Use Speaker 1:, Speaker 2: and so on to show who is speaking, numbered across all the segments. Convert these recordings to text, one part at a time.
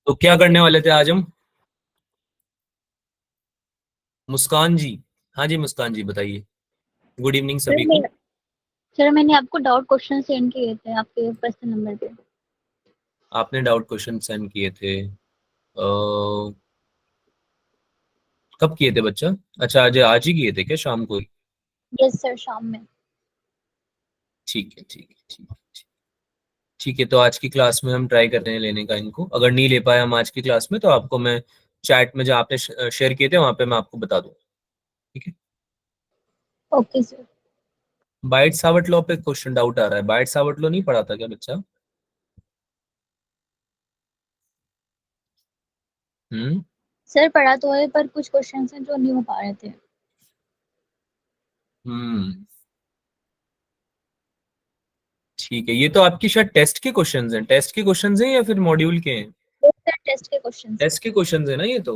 Speaker 1: तो क्या करने वाले थे आज हम? मुस्कान जी। हाँ जी मुस्कान जी बताइए। गुड इवनिंग
Speaker 2: सर
Speaker 1: सभी
Speaker 2: मैं
Speaker 1: को।
Speaker 2: सर मैंने आपको डाउट क्वेश्चन सेंड किए थे आपके पर्सनल नंबर पे।
Speaker 1: आपने डाउट क्वेश्चन सेंड किए थे? कब किए थे बच्चा? अच्छा आज ही किए थे क्या, शाम को ही?
Speaker 2: यस सर, शाम में।
Speaker 1: ठीक है ठीक है ठीक है ठीक। ठीक है, तो आज की क्लास में हम ट्राई कर रहे हैं लेने का इनको। अगर नहीं ले पाए हम आज की क्लास में तो आपको मैं चैट में, जहाँ आपने शेयर किए थे वहां पे मैं आपको बता दूँ। ठीक है।
Speaker 2: Okay sir.
Speaker 1: Biot Savart law पे क्वेश्चन डाउट आ रहा है। बाइट सावर्ट लॉ नहीं पढ़ा था क्या बच्चा? हम्म।
Speaker 2: सर पढ़ा तो है, पर कुछ क्वेश्चंस हैं जो नहीं हो पा रहे थे।
Speaker 1: हम्म। ठीक है, ये तो आपकी शायद टेस्ट के क्वेश्चंस हैं। टेस्ट के क्वेश्चंस हैं या फिर मॉड्यूल के हैं?
Speaker 2: यस सर, टेस्ट के क्वेश्चंस हैं।
Speaker 1: टेस्ट के क्वेश्चंस है ना ये तो।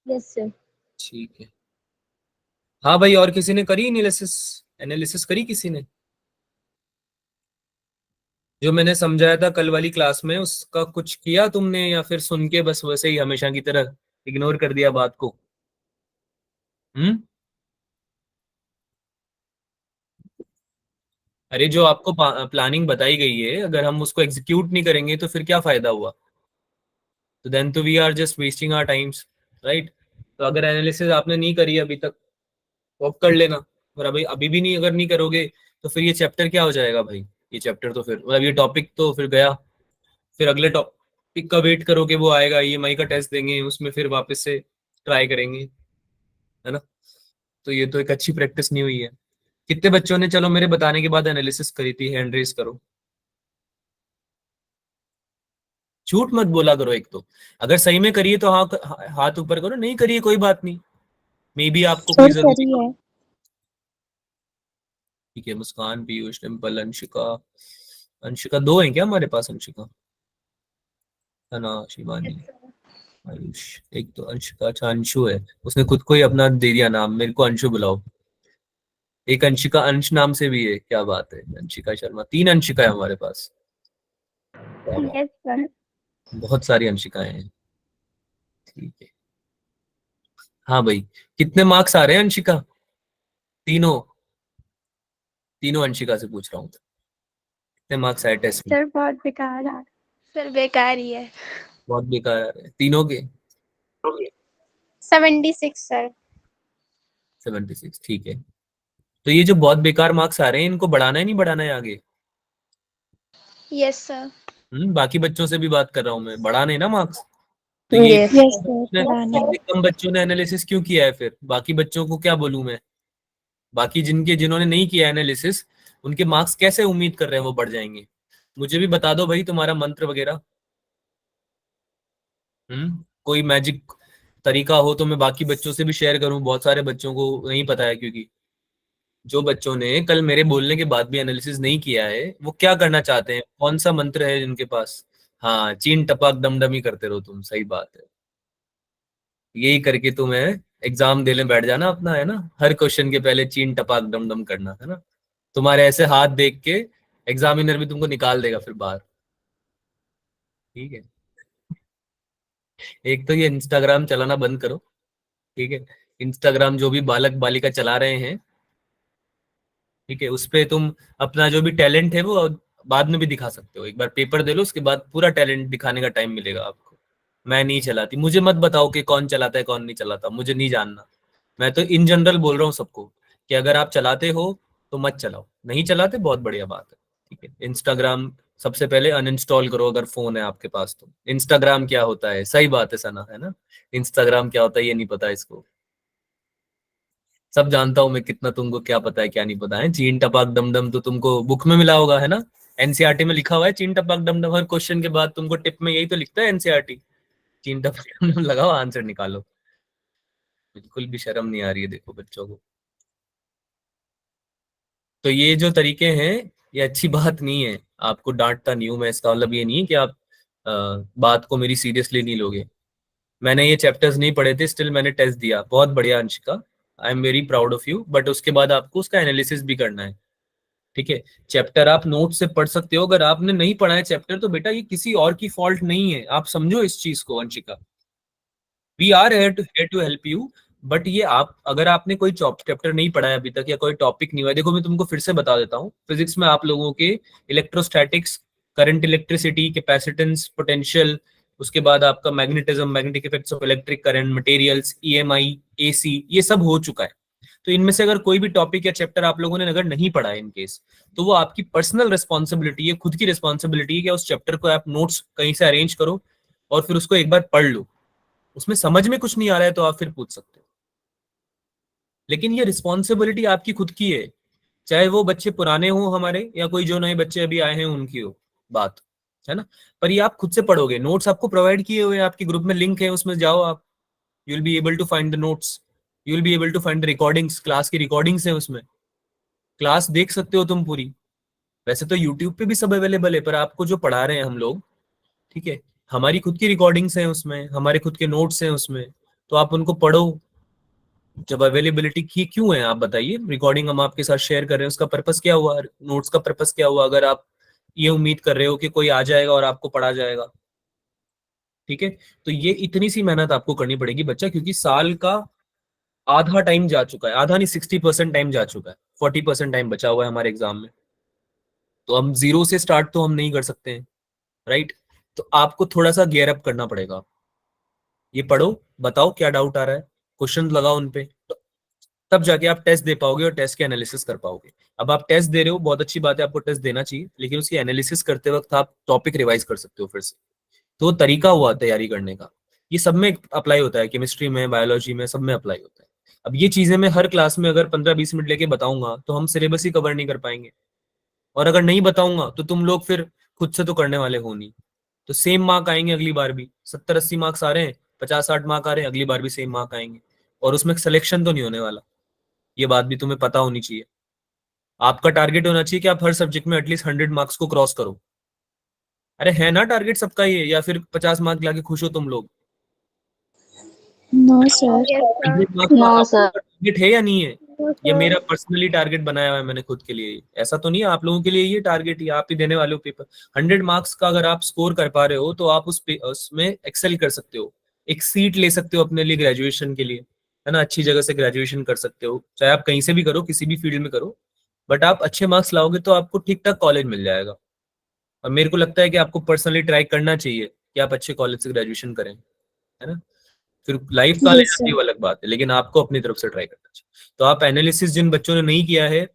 Speaker 2: Yes sir.
Speaker 1: ठीक है। हाँ भाई, और किसी ने करी एनालिसिस? एनालिसिस करी किसी ने? जो मैंने समझाया था कल वाली क्लास में उसका कुछ किया तुमने, या फिर सुन के बस वैसे ही हमेशा की तरह इग्नोर कर दिया बात को? हम्म। अरे जो आपको प्लानिंग बताई गई है, अगर हम उसको एग्जीक्यूट नहीं करेंगे तो फिर क्या फायदा हुआ? तो देन तो we are just wasting our times, right? तो अगर एनालिसिस आपने नहीं करी अभी तक तो अब कर लेना। और अभी अभी भी नहीं, अगर नहीं करोगे तो फिर ये चैप्टर क्या हो जाएगा भाई? ये चैप्टर तो फिर मतलब ये टॉपिक तो फिर गया। फिर अगले टॉपिक का वेट करोगे, वो आएगा, ईएमआई का टेस्ट देंगे, उसमें फिर वापस से ट्राई करेंगे, है ना? तो ये तो एक अच्छी प्रैक्टिस नहीं हुई है। कितने बच्चों ने चलो मेरे बताने के बाद एनालिसिस करी थी? हैंड रेस करो। झूठ मत बोला करो एक तो। अगर सही में करिए तो हाँ, हाथ ऊपर करो। नहीं करिए कोई बात नहीं, मे बी आपको कोई
Speaker 2: सर
Speaker 1: जरूरी
Speaker 2: करी
Speaker 1: काम।
Speaker 2: है।
Speaker 1: ठीक है, मुस्कान, पीयूष, डिम्पल, अंशिका। अंशिका दो है क्या हमारे पास? अंशिका, सना, शिवानी,
Speaker 2: यस सर।
Speaker 1: आयुष। एक तो अंशिका, अच्छा अंशु है। उसने खुद को ही अपना दे दिया नाम, मेरे को अंशु बुलाओ। एक अंशिका अंश नाम से भी है, क्या बात है। अंशिका शर्मा, तीन अंशिका है हमारे पास। क्या बात।
Speaker 2: Yes sir.
Speaker 1: बहुत सारी अंशिकाएं हैं। ठीक है। हाँ भाई, कितने मार्क्स आ रहे हैं अंशिका? तीनों, तीनों अंशिका से पूछ रहा हूँ, कितने मार्क्स आए टेस्ट में?
Speaker 2: सर बहुत बेकार आ सर बेकार ही है।
Speaker 1: बहुत बेकार आ रहे हैं तीनों के।
Speaker 2: 76 सर।
Speaker 1: 76, ठीक है। तो ये जो बहुत बेकार मार्क्स आ रहे हैं, इनको बढ़ाना है नहीं बढ़ाना है आगे?
Speaker 2: Yes sir.
Speaker 1: बाकी बच्चों से भी बात कर रहा हूँ मैं, बढ़ाने ना मार्क्स। तो ये
Speaker 2: यस यस सर, पढ़ाना है।
Speaker 1: इतने कम बच्चों ने एनालिसिस क्यों किया है? फिर बाकी बच्चों को क्या बोलूं मैं? बाकी जिन्होंने नहीं किया एनालिसिस, उनके मार्क्स कैसे उम्मीद कर रहे हैं वो बढ़ जाएंगे? मुझे भी बता दो भाई तुम्हारा मंत्र वगैरह। कोई मैजिक तरीका हो तो मैं बाकी बच्चों से भी शेयर करूं। बहुत सारे बच्चों को नहीं पता है, क्योंकि जो बच्चों ने कल मेरे बोलने के बाद भी एनालिसिस नहीं किया है वो क्या करना चाहते हैं, कौन सा मंत्र है जिनके पास? हाँ, चीन टपाक दमदमी करते रहो तुम, सही बात है। यही करके तुम्हें एग्जाम देने बैठ जाना अपना, है ना? हर क्वेश्चन के पहले चीन टपाक दमदम करना, है ना? तुम्हारे ऐसे हाथ देख के एग्जामिनर भी तुमको निकाल देगा फिर बाहर। ठीक है। एक तो ये इंस्टाग्राम चलाना बंद करो। ठीक है। इंस्टाग्राम जो भी बालक बालिका चला रहे हैं, ठीक है, उस पे तुम अपना जो भी टैलेंट है वो बाद में भी दिखा सकते हो। एक बार पेपर दे लो, उसके बाद पूरा टैलेंट दिखाने का टाइम मिलेगा आपको। मैं नहीं चलाती, मुझे मत बताओ कि कौन चलाता है कौन नहीं चलाता, मुझे नहीं जानना। मैं तो इन जनरल बोल रहा हूँ सबको कि अगर आप चलाते हो तो मत चलाओ, नहीं चलाते बहुत बढ़िया बात है। ठीक है। इंस्टाग्राम सबसे पहले अनइंस्टॉल करो अगर फोन है आपके पास तो। इंस्टाग्राम क्या होता है, सही बात है सना, है ना? इंस्टाग्राम क्या होता है ये नहीं पता इसको। सब जानता हूँ मैं कितना तुमको क्या पता है क्या नहीं पता है। चीन टपाक दमदम तो तुमको बुक में मिला होगा, है ना? एनसीईआरटी में लिखा हुआ है चीन टपाक दमदम। हर क्वेश्चन के बाद तुमको टिप में यही तो लिखता है एनसीईआरटी, चीन टपाक दमदम लगाओ आंसर निकालो। बिल्कुल भी शर्म नहीं आ रही है देखो बच्चों को। तो ये जो तरीके हैं ये अच्छी बात नहीं है। आपको डांटता नहीं हूं मैं, इसका मतलब ये नहीं है कि आप बात को मेरी सीरियसली नहीं लोगे। मैंने ये चैप्टर्स नहीं पढ़े थे, स्टिल मैंने टेस्ट दिया। बहुत बढ़िया Anshika, I am very proud of you. But उसके बाद आपको उसका एनालिसिस भी करना है। ठीक है, चैप्टर आप नोट से पढ़ सकते हो। अगर आपने नहीं पढ़ा है चैप्टर तो बेटा ये किसी और की फॉल्ट नहीं है, आप समझो इस चीज को Anshika. We are here to help you. But ये आप, अगर आपने कोई चैप्टर नहीं पढ़ा है अभी तक या कोई टॉपिक नहीं हुआ, देखो मैं तुमको फिर से बता देता हूँ। फिजिक्स में आप लोगों के electrostatics, current, electricity, capacitance, potential, उसके बाद आपका magnetism, magnetic effects of electric current, materials, EMI, AC, ये सब हो चुका है। तो इनमें से अगर कोई भी टॉपिक या चैप्टर आप लोगों ने अगर नहीं पढ़ा है इन केस, तो वो आपकी पर्सनल रिस्पॉन्सिबिलिटी है, खुद की रिस्पॉन्सिबिलिटी है कि उस चैप्टर को आप नोट्स कहीं से अरेंज करो और फिर उसको एक बार पढ़ लो। उसमें समझ में कुछ नहीं आ रहा है तो आप फिर पूछ सकते हो, लेकिन ये रिस्पॉन्सिबिलिटी आपकी खुद की है। चाहे वो बच्चे पुराने हो हमारे या कोई जो नए बच्चे अभी आए हैं उनकी हो बात, है ना। पर ये आप खुद से पढ़ोगे, नोट्स आपको प्रोवाइड किए हुए हैं, आपके ग्रुप में लिंक है, उसमें जाओ आप, you will be able to find the notes, you will be able to find the recordings, class की रिकॉर्डिंग्स है उसमें, क्लास देख सकते हो तुम पूरी। वैसे तो यूट्यूब पे भी सब अवेलेबल है, पर आपको जो पढ़ा रहे हैं हम लोग, ठीक है, हमारी खुद की रिकॉर्डिंग्स हैं उसमें, हमारे खुद के नोट्स हैं उसमें, तो आप उनको पढ़ो। जब अवेलेबिलिटी की क्यों है आप बताइए, रिकॉर्डिंग हम आपके साथ शेयर कर रहे हैं, उसका पर्पस क्या हुआ, नोट्स का पर्पस क्या हुआ, अगर आप ये उम्मीद कर रहे हो कि कोई आ जाएगा और आपको पढ़ा जाएगा। ठीक है, तो ये इतनी सी मेहनत आपको करनी पड़ेगी बच्चा, क्योंकि साल का आधा टाइम जा चुका है, आधा नहीं 60% टाइम जा चुका है, 40% टाइम बचा हुआ है हमारे एग्जाम में। तो हम जीरो से स्टार्ट तो हम नहीं कर सकते हैं, राइट। तो आपको थोड़ा सा गेयर अप करना पड़ेगा। ये पढ़ो, बताओ क्या डाउट आ रहा है, क्वेश्चन लगाओ उनपे, तब जाके आप टेस्ट दे पाओगे और टेस्ट के एनालिसिस कर पाओगे। अब आप टेस्ट दे रहे हो, बहुत अच्छी बात है, आपको टेस्ट देना चाहिए, लेकिन उसकी एनालिसिस करते वक्त आप टॉपिक रिवाइज कर सकते हो फिर से। तो वो तरीका हुआ तैयारी करने का, ये सब में अप्लाई होता है, केमिस्ट्री में, बायोलॉजी में, सब में अप्लाई होता है। अब ये चीजें मैं हर क्लास में अगर 15-20 मिनट लेके बताऊंगा तो हम सिलेबस ही कवर नहीं कर पाएंगे, और अगर नहीं बताऊंगा तो तुम लोग फिर खुद से तो करने वाले हो नहीं। तो सेम मार्क आएंगे अगली बार भी, 70-80 मार्क्स आ रहे हैं, 50-60 मार्क आ रहे हैं, अगली बार भी सेम मार्क आएंगे, और उसमें सिलेक्शन तो नहीं होने वाला। ये बात भी तुम्हें पता होनी चाहिए। आपका टारगेट होना चाहिए कि आप हर सब्जेक्ट में एटलीस्ट 100 मार्क्स को क्रॉस करो। अरे है ना टारगेट सबका ये, या फिर 50 मार्क लाके खुश हो तुम लोग?
Speaker 2: No sir.
Speaker 1: 100 मार्क्स का
Speaker 3: नो
Speaker 1: आप
Speaker 3: सर।
Speaker 1: लोगों का टारगेट है या नहीं है? ये मेरा पर्सनली टारगेट बनाया हुआ है मैंने खुद के लिए, ऐसा तो नहीं है आप लोगों के लिए ये टारगेट ही आप ही देने वाले हो पेपर। 100 मार्क्स का अगर आप स्कोर कर पा रहे हो तो आप उसमें एक्सेल कर सकते हो, एक सीट ले सकते हो अपने लिए ग्रेजुएशन के लिए, है ना, अच्छी जगह से ग्रेजुएशन कर सकते हो, चाहे आप कहीं से भी करो, किसी भी फील्ड में करो, बट आप अच्छे मार्क्स लाओगे तो आपको ठीक ठाक कॉलेज मिल जाएगा। और मेरे को लगता है कि आपको पर्सनली ट्राई करना चाहिए कि आप अच्छे कॉलेज से ग्रेजुएशन करें, है ना। फिर लाइफ कहाँ ले
Speaker 2: यस
Speaker 1: जाती है
Speaker 2: सर।
Speaker 1: वो अलग बात है, लेकिन आपको अपनी तरफ से ट्राई करना चाहिए। तो आप एनालिसिस जिन बच्चों ने नहीं किया है,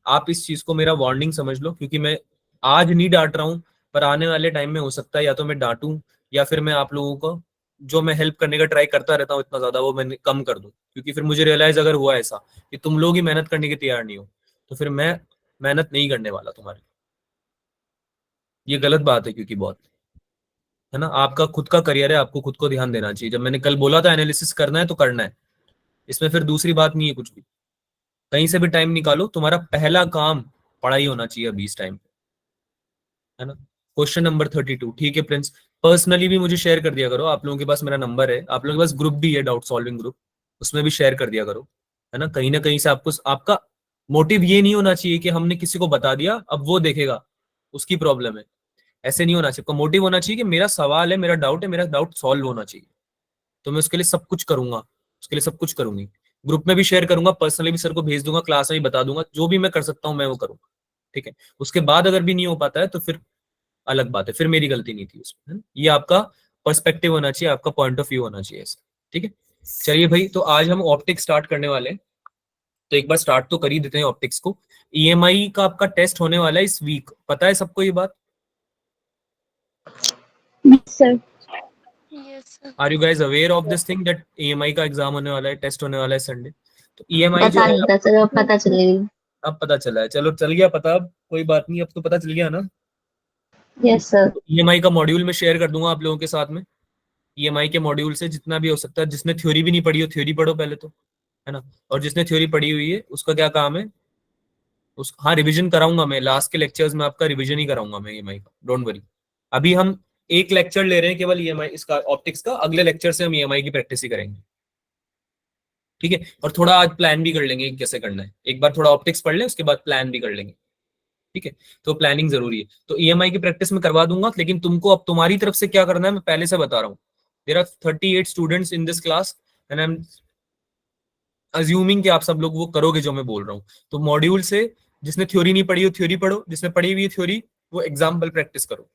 Speaker 1: आप इस चीज को मेरा वार्निंग समझ लो, क्योंकि मैं आज नहीं डांट रहा हूँ, पर आने वाले टाइम में हो सकता है या तो मैं डांटूं, या फिर मैं आप लोगों को जो मैं हेल्प करने का ट्राई करता रहता हूँ इतना ज्यादा, वो मैं कम कर दूं, क्योंकि फिर मुझे रियलाइज अगर हुआ ऐसा कि तुम लोग ही मेहनत करने के तैयार नहीं हो, तो फिर मैं मेहनत नहीं करने वाला तुम्हारे। ये गलत बात है, क्योंकि बहुत, है ना, आपका खुद का करियर है, आपको खुद को ध्यान देना चाहिए। जब मैंने कल बोला था एनालिसिस करना है तो करना है, इसमें फिर दूसरी बात नहीं है कुछ भी। कहीं से भी टाइम निकालो, तुम्हारा पहला काम पढ़ाई होना चाहिए अभी इस टाइम पे, है ना। क्वेश्चन नंबर 32, ठीक है प्रिंस, पर्सनली भी मुझे शेयर कर दिया करो, आप लोगों के पास मेरा नंबर है, आप लोगों के पास ग्रुप भी है, डाउट सॉल्विंग ग्रुप, उसमें भी शेयर कर दिया करो, है ना। कहीं ना कहीं से आपको, आपका मोटिव ये नहीं होना चाहिए कि हमने किसी को बता दिया अब वो देखेगा, उसकी प्रॉब्लम है, ऐसे नहीं होना चाहिए। आपका मोटिव होना चाहिए कि मेरा सवाल है, मेरा डाउट है, मेरा डाउट सॉल्व होना चाहिए, तो मैं उसके लिए सब कुछ करूंगा, उसके लिए सब कुछ करूंगी। ग्रुप में भी शेयर करूंगा, पर्सनली भी सर को भेज दूंगा, क्लास में भी बता दूंगा, जो भी मैं कर सकता हूँ मैं वो करूंगा, ठीक है। उसके बाद अगर भी नहीं हो पाता है तो फिर अलग बात है, फिर मेरी गलती नहीं थी उसमें, है ना? ये आपका पर्सपेक्टिव होना चाहिए, आपका पॉइंट ऑफ व्यू होना चाहिए ऐसा, ठीक है। चलिए भाई, तो आज हम ऑप्टिक्स स्टार्ट करने वाले हैं, तो एक बार स्टार्ट तो कर ही देते हैं ऑप्टिक्स को। ईएमआई का आपका टेस्ट होने वाला है इस वीक, पता है सबको ये बात?
Speaker 2: Yes sir.
Speaker 3: Yes sir.
Speaker 1: Are you guys aware of this thing that EMI का एग्जाम होने वाला है, टेस्ट होने वाला है संडे? तो ईएमआई जो
Speaker 3: पता
Speaker 1: है,
Speaker 3: नहीं था सर, अब पता चलेगी।
Speaker 1: अब पता चला है, चलो चल गया पता, अब कोई बात नहीं, अब तो पता चल गया ना।
Speaker 3: Yes sir.
Speaker 1: ईएमआई का मॉड्यूल में शेयर कर दूंगा आप लोगों के साथ में, ईएमआई के मॉड्यूल से जितना भी हो सकता है, जिसने थ्योरी भी नहीं पढ़ी हो थ्योरी पढ़ो पहले तो, है ना। और जिसने थ्योरी पढ़ी हुई है उसका क्या काम है, उस, हाँ, रिवीजन कराऊंगा मैं, लास्ट के लेक्चर्स में आपका रिवीजन ही कराऊंगा मैं ईएमआई का, डोंट वरी। अभी हम एक लेक्चर ले रहे हैं केवल ईएमआई इसका, ऑप्टिक्स का, अगले लेक्चर से हम ईएमआई की प्रैक्टिस ही करेंगे, ठीक है। और थोड़ा आज प्लान भी कर लेंगे कि कैसे करना है, एक बार थोड़ा ऑप्टिक्स पढ़ लें उसके बाद प्लान भी कर लेंगे, ठीक है, तो प्लानिंग जरूरी है। तो ईएमआई की प्रैक्टिस में करवा दूंगा, लेकिन तुमको अब तुम्हारी तरफ से क्या करना है मैं पहले से बता रहा हूँ। There are 38 students in this class and I am assuming कि आप सब लोग वो करोगे जो मैं बोल रहा हूँ। तो मॉड्यूल से जिसने थ्योरी नहीं पढ़ी हो थ्योरी पढ़ो, जिसने पढ़ी हुई थ्योरी वो एग्जाम्पल प्रैक्टिस करो।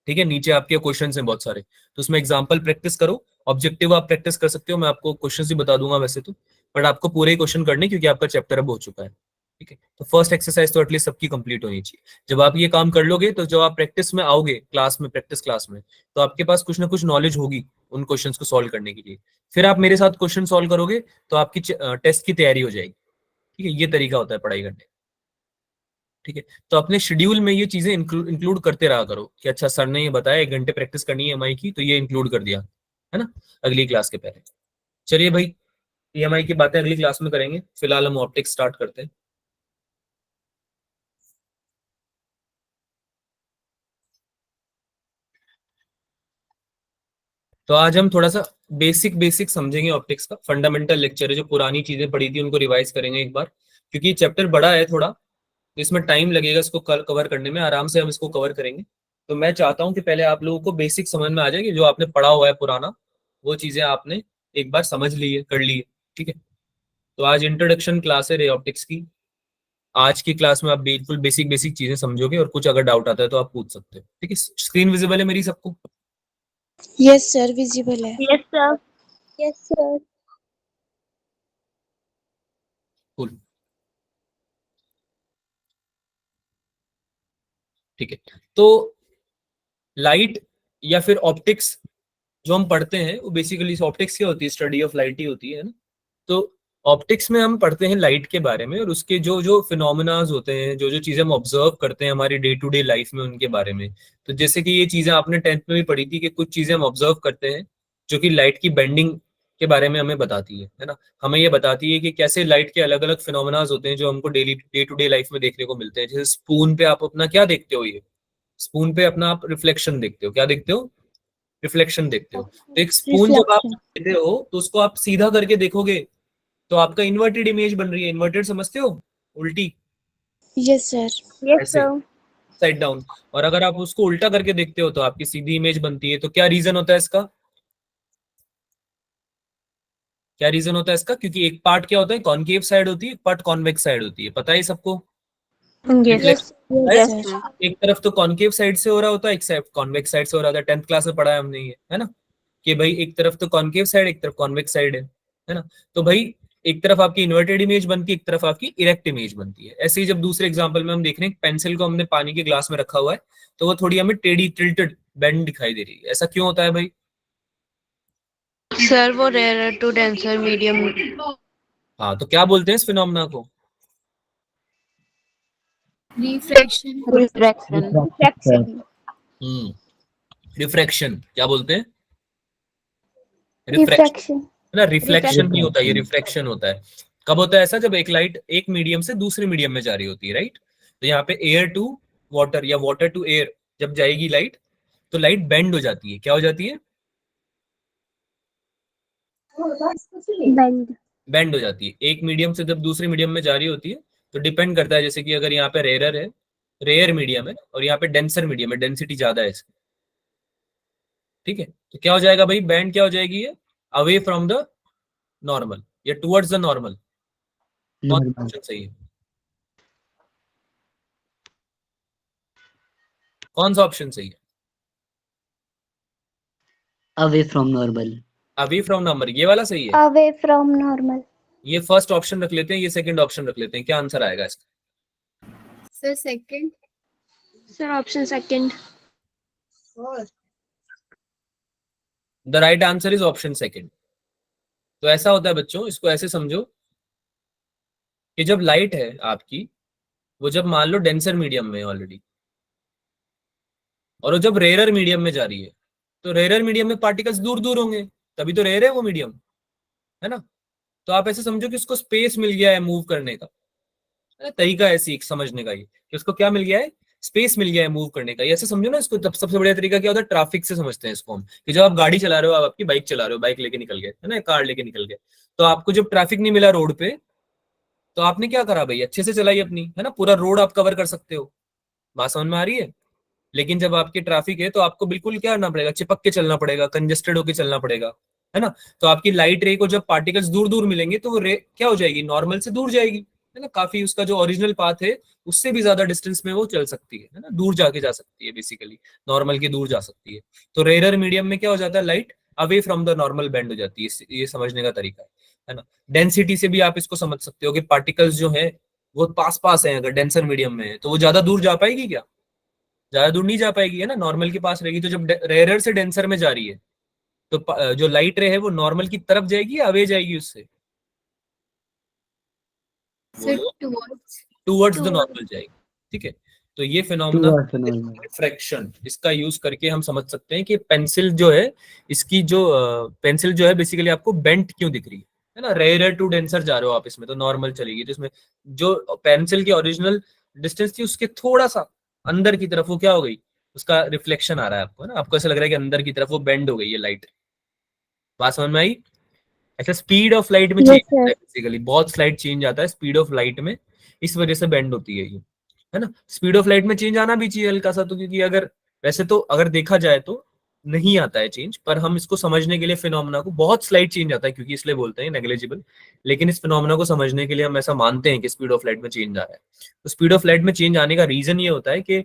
Speaker 1: ठीक है, नीचे आपके क्वेश्चंस हैं बहुत सारे, तो उसमें एग्जांपल प्रैक्टिस करो। ऑब्जेक्टिव आप प्रैक्टिस कर सकते हो, मैं आपको क्वेश्चंस भी बता दूंगा वैसे तो, बट आपको पूरे ही क्वेश्चन करने क्योंकि आपका चैप्टर अब हो चुका है। ठीक है, तो फर्स्ट एक्सरसाइज तो एटलीस्ट सबकी कंप्लीट होनी चाहिए। जब आप ये काम कर लोगे तो जब आप प्रैक्टिस में आओगे क्लास में, प्रैक्टिस क्लास में, तो आपके पास कुछ ना कुछ नॉलेज होगी उन क्वेश्चंस को सॉल्व करने के लिए। फिर आप मेरे साथ क्वेश्चन सॉल्व करोगे तो आपकी टेस्ट की तैयारी हो जाएगी। ठीक है, ये तरीका होता है पढ़ाई करने का। ठीक है, तो अपने शेड्यूल में ये चीजें इंक्लूड करते रहा करो कि अच्छा सर ने ये बताया 1 घंटे प्रैक्टिस करनी है ईएमआई की, तो ये इंक्लूड कर दिया है ना अगली क्लास के पहले। चलिए भाई, ईएमआई की बातें अगली क्लास में करेंगे, फिलहाल हम ऑप्टिक्स स्टार्ट करते हैं। तो आज हम थोड़ा सा बेसिक बेसिक समझेंगे ऑप्टिक्स का, फंडामेंटल लेक्चर है, जो पुरानी चीजें पढ़ी थी उनको रिवाइज करेंगे एक बार, क्योंकि चैप्टर बड़ा है थोड़ा, तो इसमें टाइम लगेगा इसको कवर करने में, आराम से हम इसको कवर करेंगे। तो मैं चाहता हूं कि पहले आप लोगों को बेसिक समझ में आ जाए कि जो आपने पढ़ा हुआ है पुराना, वो चीजें आपने एक बार समझ ली है, कर ली है। ठीक है, तो आज इंट्रोडक्शन क्लास है रे ऑप्टिक्स की। आज की क्लास में आप बिल्कुल बेसिक बेसिक चीजें समझोगे, और कुछ अगर डाउट आता है तो आप पूछ सकते हो। ठीक है, स्क्रीन विजिबल है मेरी सबको?
Speaker 4: यस सर, विजिबल है।
Speaker 2: Yes sir. Yes sir.
Speaker 1: Cool. ठीक है, तो लाइट या फिर ऑप्टिक्स जो हम पढ़ते हैं वो बेसिकली ऑप्टिक्स क्या होती है, स्टडी ऑफ लाइट ही होती है ना। तो ऑप्टिक्स में हम पढ़ते हैं लाइट के बारे में, और उसके जो जो फिनोमेनाज होते हैं, जो जो चीजें हम ऑब्जर्व करते हैं हमारी डे टू डे लाइफ में, उनके बारे में। तो जैसे कि ये चीजें आपने 10th में भी पढ़ी थी कि कुछ चीजें हम ऑब्जर्व करते हैं जो कि लाइट की बेंडिंग के बारे में हमें बताती है ना। हमें ये बताती है कि कैसे लाइट के अलग अलग फिनोमेनाज होते हैं जो हमको daily day to day life में देखने को मिलते हैं। जैसे स्पून पे आप अपना क्या देखते हो, ये स्पून पे अपना आप रिफ्लेक्शन देखते हो, क्या देखते हो, रिफ्लेक्शन देखते हो। तो एक स्पून जब आप
Speaker 4: रिफ्लेक्शन।
Speaker 1: लेते हो तो उसको आप सीधा करके देखोगे तो आपका इन्वर्टेड इमेज बन रही है। इन्वर्टेड समझते हो, उल्टी,
Speaker 4: यस सर।
Speaker 2: यस
Speaker 1: ऐसे
Speaker 2: सर।
Speaker 1: Side down. और अगर आप उसको उल्टा करके देखते हो तो आपकी सीधी इमेज बनती है। तो क्या रीजन होता है इसका, क्या रीजन होता है इसका? क्योंकि एक पार्ट क्या होता है, कॉनकेव साइड होती है, एक पार्ट कॉन्वेक्स साइड होती है, पता है सबको?
Speaker 2: Yes
Speaker 1: reflection
Speaker 4: yes
Speaker 2: yes.
Speaker 4: Sir.
Speaker 1: एक तरफ तो कॉनकेव साइड से हो रहा होता है, एक साइड कॉन्वेक्स साइड से हो रहा होता है। 10th क्लास में पढ़ा है हमने ये, है ना, कि भाई एक तरफ तो कॉनकेव साइड, एक तरफ कॉन्वेक्स साइड है ना। तो भाई एक तरफ आपकी इन्वर्टेड इमेज बनती है, एक तरफ आपकी इरेक्ट इमेज बनती है। ऐसे ही जब दूसरे एग्जांपल में हम देख रहे हैं, पेंसिल को हमने पानी के ग्लास में रखा हुआ है तो वो थोड़ी हमें टेढ़ी टिल्टेड बेंड दिखाई दे रही है। ऐसा क्यों होता है भाई?
Speaker 3: सर वो रेयर टू डेंसर मीडियम।
Speaker 1: हाँ, तो क्या बोलते हैं इस फिनोमेना को?
Speaker 2: रिफ्लेक्शन।
Speaker 3: रिफ्रैक्शन।
Speaker 2: रिफ्लेक्शन।
Speaker 1: रिफ्रैक्शन क्या बोलते हैं? Refraction
Speaker 2: reflection.
Speaker 1: है ना, रिफ्लेक्शन नहीं होता, ये रिफ्रैक्शन होता है। कब होता है ऐसा? जब एक लाइट एक मीडियम से दूसरे मीडियम में जा रही होती है, राइट। तो यहाँ पे एयर टू वाटर या वाटर टू एयर जब जाएगी लाइट, तो लाइट बेंड हो जाती है। क्या हो जाती है?
Speaker 2: बेंड।
Speaker 1: बेंड हो जाती है। एक मीडियम से जब दूसरे मीडियम में जा रही होती है तो डिपेंड करता है, जैसे कि अगर यहाँ पे रेयर है, रेयर मीडियम है, और यहाँ पे डेंसर मीडियम है, डेंसिटी ज्यादा है इसकी। ठीक है, तो क्या हो जाएगा भाई, बैंड क्या हो जाएगी ये, अवे फ्रॉम द नॉर्मल या टुवर्ड्स द नॉर्मल। कौन सा ऑप्शन सही है, कौन सा ऑप्शन सही है?
Speaker 5: Away from normal.
Speaker 1: Away from normal, ये वाला सही है।
Speaker 2: Away from normal.
Speaker 1: ये फर्स्ट ऑप्शन रख लेते हैं, ये सेकंड ऑप्शन रख लेते हैं। क्या आंसर आएगा इसका?
Speaker 2: Sir second. Sir option second.
Speaker 1: The right answer is option second. तो ऐसा होता है बच्चों, इसको ऐसे समझो कि जब लाइट है आपकी, वो जब मान लो डेंसर मीडियम में ऑलरेडी, और वो जब रेयरर मीडियम में जा रही है, तो रेयरर मीडियम में पार्टिकल्स दूर दूर होंगे, तभी तो रेयर है वो मीडियम, है ना। तो आप ऐसे समझो कि उसको स्पेस मिल गया है मूव करने का, है ना? तरीका है सीख समझने का ये, कि उसको क्या मिल गया है, स्पेस मिल गया है मूव करने का। ये ऐसे समझो ना इसको। तब सबसे बढ़िया तरीका क्या होता है, ट्रैफिक से समझते हैं इसको हम, कि जब आप गाड़ी चला रहे हो, आप आपकी बाइक चला रहे हो, बाइक लेके निकल गए, है ना, कार लेके निकल गए, तो आपको जब ट्रैफिक नहीं मिला रोड पे, तो आपने क्या करा भाई, अच्छे से चलाई अपनी, है ना, पूरा रोड आप कवर कर सकते हो, बात समझ में आ रही है। लेकिन जब आपकी ट्रैफिक है तो आपको बिल्कुल क्या करना पड़ेगा, चिपक के चलना पड़ेगा, कंजेस्टेड होके चलना पड़ेगा, है ना। तो आपकी लाइट रे को जब पार्टिकल्स दूर दूर मिलेंगे तो वो रे क्या हो जाएगी, नॉर्मल से दूर जाएगी, है ना, काफी उसका जो ओरिजिनल पाथ है उससे भी ज्यादा डिस्टेंस में वो चल सकती है ना, दूर जाके जा सकती है, बेसिकली नॉर्मल के दूर जा सकती है। तो रेयर मीडियम में क्या हो जाता है, light away from the normal bend हो जाती है, ये समझने का तरीका है ना। डेंसिटी से भी आप इसको समझ सकते हो कि पार्टिकल्स जो है वो पास पास है, अगर डेंसर मीडियम में है तो वो ज्यादा दूर जा पाएगी क्या, ज्यादा दूर नहीं जा पाएगी, है ना, नॉर्मल के पास रहेगी। तो जब रेयरर से डेंसर में जा रही है तो जो लाइट रे है वो नॉर्मल की तरफ जाएगी या अवे जाएगी उससे, टूवर्ड्स द नॉर्मल जाएगी, ठीक है। तो ये phenomena
Speaker 5: Towards the normal.
Speaker 1: Refraction, इसका यूज करके हम समझ सकते हैं कि पेंसिल जो है, इसकी जो पेंसिल जो है बेसिकली आपको बेंट क्यों दिख रही है ना, रेयर टू डेंसर जा रहे हो आप इसमें तो नॉर्मल चलेगी, तो इसमें जो पेंसिल की ओरिजिनल डिस्टेंस थी उसके थोड़ा सा अंदर की तरफ वो क्या हो गई, उसका रिफ्लेक्शन आ रहा है आपको, है ना, आपको ऐसा लग रहा है कि अंदर की तरफ वो बेंड हो गई है लाइट, बात समझ में आई। ऐसा स्पीड ऑफ लाइट में चेंज
Speaker 4: Yes,
Speaker 1: आता
Speaker 4: sir.
Speaker 1: है, बेसिकली बहुत स्लाइट चेंज आता है स्पीड ऑफ लाइट में, इस वजह से बेंड होती है ये, है ना। स्पीड ऑफ लाइट में चेंज आना भी चाहिए हल्का सा, तो क्योंकि अगर वैसे तो अगर देखा जाए तो नहीं आता है चेंज, पर हम इसको समझने के लिए फिनोमेना को बहुत स्लाइट चेंज आता है क्योंकि इसलिए बोलते हैं नेग्लिजिबल, लेकिन इस फिनोमेना को समझने के लिए हम ऐसा मानते हैं कि स्पीड ऑफ लाइट में चेंज आ रहा है। तो स्पीड ऑफ लाइट में चेंज आने का रीजन ये होता है कि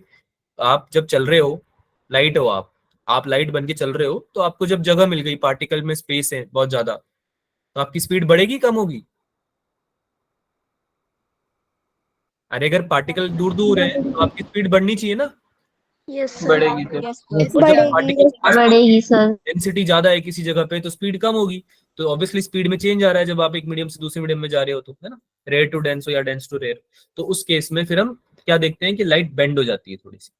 Speaker 1: आप जब चल रहे हो, लाइट हो आप लाइट बन के चल रहे हो, तो आपको जब जगह मिल गई, पार्टिकल में स्पेस है बहुत ज्यादा, तो आपकी स्पीड बढ़ेगी कम होगी, अरे अगर पार्टिकल दूर दूर है तो आपकी स्पीड बढ़नी चाहिए ना,
Speaker 3: Yes, sir.
Speaker 1: बढ़ेगी फिर।
Speaker 3: Yes,
Speaker 5: Yes,
Speaker 1: और जब
Speaker 5: sir.
Speaker 4: बढ़ेगी।
Speaker 1: पार्टिकल
Speaker 3: बढ़ेगी सर।
Speaker 1: डेंसिटी ज्यादा है किसी जगह पे तो स्पीड कम होगी, तो ऑब्वियसली स्पीड में चेंज आ रहा है जब आप एक मीडियम से दूसरे मीडियम में जा रहे हो तो, है ना, रेयर टू डेंस हो या डेंस टू रेयर, तो उस केस में फिर हम क्या देखते हैं कि लाइट बेंड हो जाती है थोड़ी सी,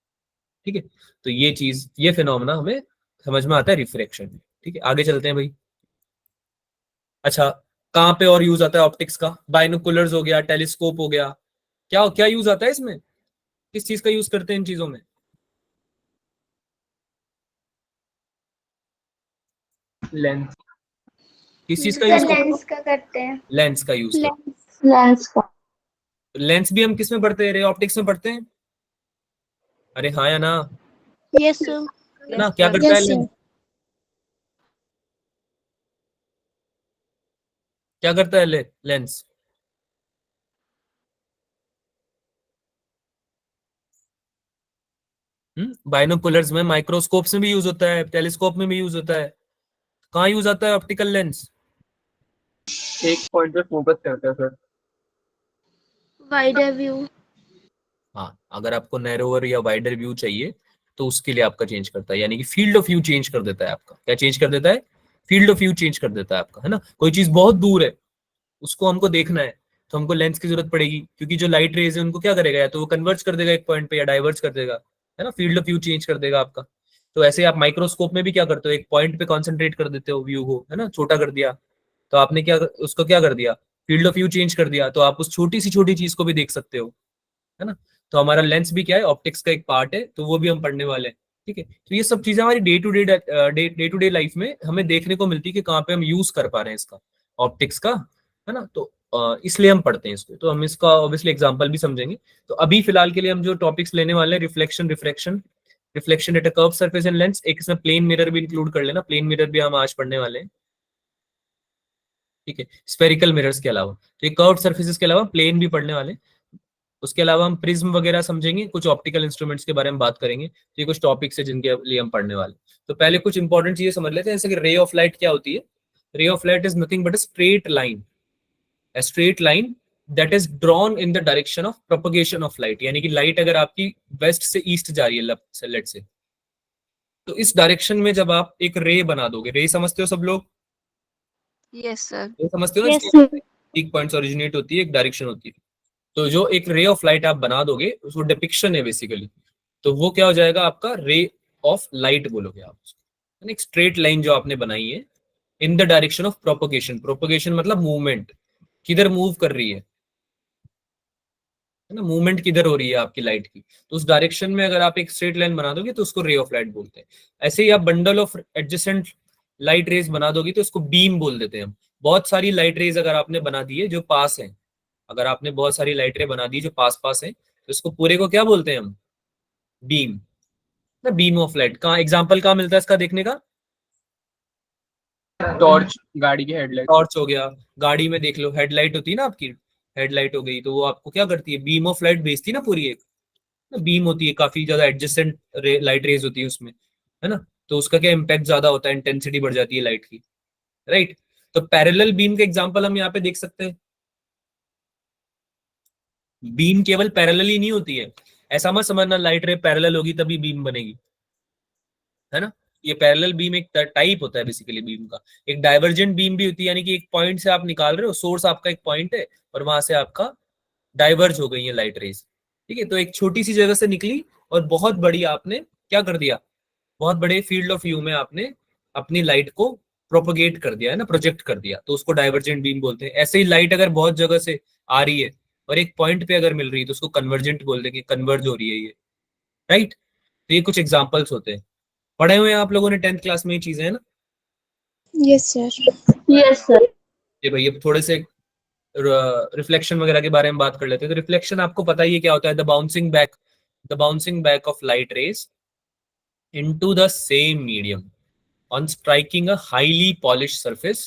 Speaker 1: ठीक है। तो ये चीज, ये फिनोमेना हमें समझ में आता है रिफ्रैक्शन, ठीक है। आगे चलते हैं भाई। अच्छा, कहाँ पे और यूज आता है ऑप्टिक्स का, बाइनोकुलर्स हो गया, टेलीस्कोप हो गया, क्या क्या यूज आता है इसमें, किस चीज का यूज करते हैं इन चीजों में, लेंस, किस चीज का यूज करते हैं,
Speaker 2: लेंस का करते हैं।
Speaker 1: लेंस का यूज करते
Speaker 3: लेंस का।
Speaker 1: हैं। लेंस भी हम किस में पढ़ते हैं, रे ऑप्टिक्स में पढ़ते हैं, अरे हाँ या ना,
Speaker 3: Yes, sir.
Speaker 1: है ना, क्या करता है
Speaker 4: Yes,
Speaker 1: लेंस,
Speaker 4: sir.
Speaker 1: क्या करता है लेंस, बाइनोकुलर्स में, माइक्रोस्कोप्स में भी यूज होता है, टेलीस्कोप में भी यूज होता है, कहाँ यूज आता है ऑप्टिकल लेंस, एक पॉइंट पे फोकस करता है सर।
Speaker 3: Wider view.
Speaker 1: हाँ, अगर आपको नैरोवर या वाइडर व्यू चाहिए तो उसके लिए आपका चेंज करता है, यानी कि फील्ड ऑफ व्यू चेंज कर देता है आपका, क्या चेंज कर देता है, फील्ड ऑफ व्यू चेंज कर देता है आपका, है ना। कोई चीज बहुत दूर है उसको हमको देखना है तो हमको लेंस की जरूरत पड़ेगी, क्योंकि जो लाइट रेज है उनको क्या करेगा, या तो वो कन्वर्ज कर देगा एक पॉइंट पे या डाइवर्ज कर देगा, है ना, फील्ड ऑफ व्यू चेंज कर देगा आपका। तो ऐसे आप माइक्रोस्कोप में भी क्या करते हो, एक पॉइंट पे कॉन्सेंट्रेट कर देते हो व्यू को, है ना, छोटा कर दिया, तो आपने क्या उसको क्या कर दिया, फील्ड ऑफ व्यू चेंज कर दिया, तो आप उस छोटी सी छोटी चीज को भी देख सकते हो, है ना। तो हमारा लेंस भी क्या है, ऑप्टिक्स का एक पार्ट है, तो वो भी हम पढ़ने वाले हैं, ठीक है। तो ये सब चीजें हमारी डे टू डे लाइफ में हमें देखने को मिलती है कि कहाँ पे हम यूज कर पा रहे हैं इसका, ऑप्टिक्स का, है ना। तो इसलिए हम पढ़ते हैं इसको, तो हम इसका ऑब्वियसली एग्जांपल भी समझेंगे। तो अभी फिलहाल के लिए हम जो टॉपिक्स लेने वाले हैं, reflection, reflection at a curve surface and lens, एक इसमें प्लेन मिरर भी इंक्लूड कर लेना, प्लेन मिरर भी हम आज पढ़ने वाले हैं, ठीक है, स्फेरिकल मिरर्स के अलावा, तो ये कर्व सर्फेसिस के अलावा प्लेन भी पढ़ने वाले हैं। उसके अलावा हम प्रिज्म वगैरह समझेंगे, कुछ ऑप्टिकल इंस्ट्रूमेंट्स के बारे में बात करेंगे, तो ये कुछ टॉपिक्स है जिनके लिए हम पढ़ने वाले। तो पहले कुछ इंपॉर्टेंट चीजें समझ लेते हैं, जैसे कि रे ऑफ लाइट क्या होती है। Ray of light is nothing but a straight line that is drawn in the direction of propagation of light, यानी कि लाइट अगर आपकी वेस्ट से ईस्ट जा रही है, लेट से, तो इस डायरेक्शन में जब आप एक रे बना दोगे, रे समझते हो सब लोग,
Speaker 3: Yes, sir.
Speaker 1: रे समझते हो ना,
Speaker 4: Yes, sir.
Speaker 1: एक पॉइंट ओरिजिनेट होती है, एक डायरेक्शन होती है, तो जो एक रे ऑफ लाइट आप बना दोगे उसको डिपिक्शन है बेसिकली, तो वो क्या हो जाएगा आपका, रे ऑफ लाइट बोलोगे आप उसको, एक स्ट्रेट लाइन जो आपने बनाई है in the direction of propagation, propagation मतलब मूवमेंट, किधर मूव कर रही है ना, मूवमेंट किधर हो रही है आपकी लाइट की, तो उस डायरेक्शन में अगर आप एक स्ट्रेट लाइन बना दोगे तो उसको रे ऑफ लाइट बोलते हैं। ऐसे ही आप bundle of adjacent light rays बना दोगे तो उसको बीम बोल देते हैं हम। बहुत सारी लाइट रेज अगर आपने बना दी है जो पास है, अगर आपने बहुत सारी लाइट रे बना दी जो पास पास है तो इसको पूरे को क्या बोलते हैं हम? बीम, ना बीम ऑफ लाइट। कहाँ एग्जाम्पल कहाँ मिलता है इसका देखने का?
Speaker 6: टॉर्च, गाड़ी की हेडलाइट।
Speaker 1: टॉर्च हो गया, गाड़ी में देख लो हेडलाइट होती है ना आपकी, हेडलाइट हो गई तो वो आपको क्या करती है? बीम ऑफ लाइट भेजती है ना पूरी एक, बीम होती है, काफी ज्यादा एडजेसेंट लाइट रेज होती है उसमें, है ना? तो उसका क्या इम्पैक्ट ज्यादा होता है, इंटेंसिटी बढ़ जाती है लाइट की, राइट? तो पैरेलल बीम का एग्जांपल हम यहाँ पे देख सकते हैं। बीम केवल पैरेलल ही नहीं होती है, ऐसा मत समझना लाइट रे पैरेलल होगी तभी बीम बनेगी, है ना? ये पैरेलल बीम एक टाइप होता है बेसिकली बीम का। एक डाइवर्जेंट बीम भी होती है, यानी कि एक पॉइंट से आप निकाल रहे हो, सोर्स आपका एक पॉइंट है और वहां से आपका डाइवर्ज हो गई है लाइट रेज, ठीक है? तो एक छोटी सी जगह से निकली और बहुत बड़ी आपने क्या कर दिया, बहुत बड़े फील्ड ऑफ व्यू में आपने अपनी लाइट को प्रोपोगेट कर दिया, है ना, प्रोजेक्ट कर दिया, तो उसको डाइवर्जेंट बीम बोलते हैं। ऐसे ही लाइट अगर बहुत जगह से आ रही है और एक पॉइंट पे अगर मिल रही है तो उसको कन्वर्जेंट बोल देंगे, कन्वर्ज हो रही है ये, राइट? तो ये कुछ एग्जाम्पल्स होते हैं, पढ़े हुए हैं आप लोगों ने 10th क्लास में ये चीजें, है ना?
Speaker 4: Yes, sir.
Speaker 3: Yes, sir.
Speaker 1: ये भाई अब थोड़े से रिफ्लेक्शन वगैरह के बारे में बात कर लेते हैं। तो रिफ्लेक्शन आपको पता ही है क्या होता है, the bouncing back of light rays into the same medium on striking a highly polished surface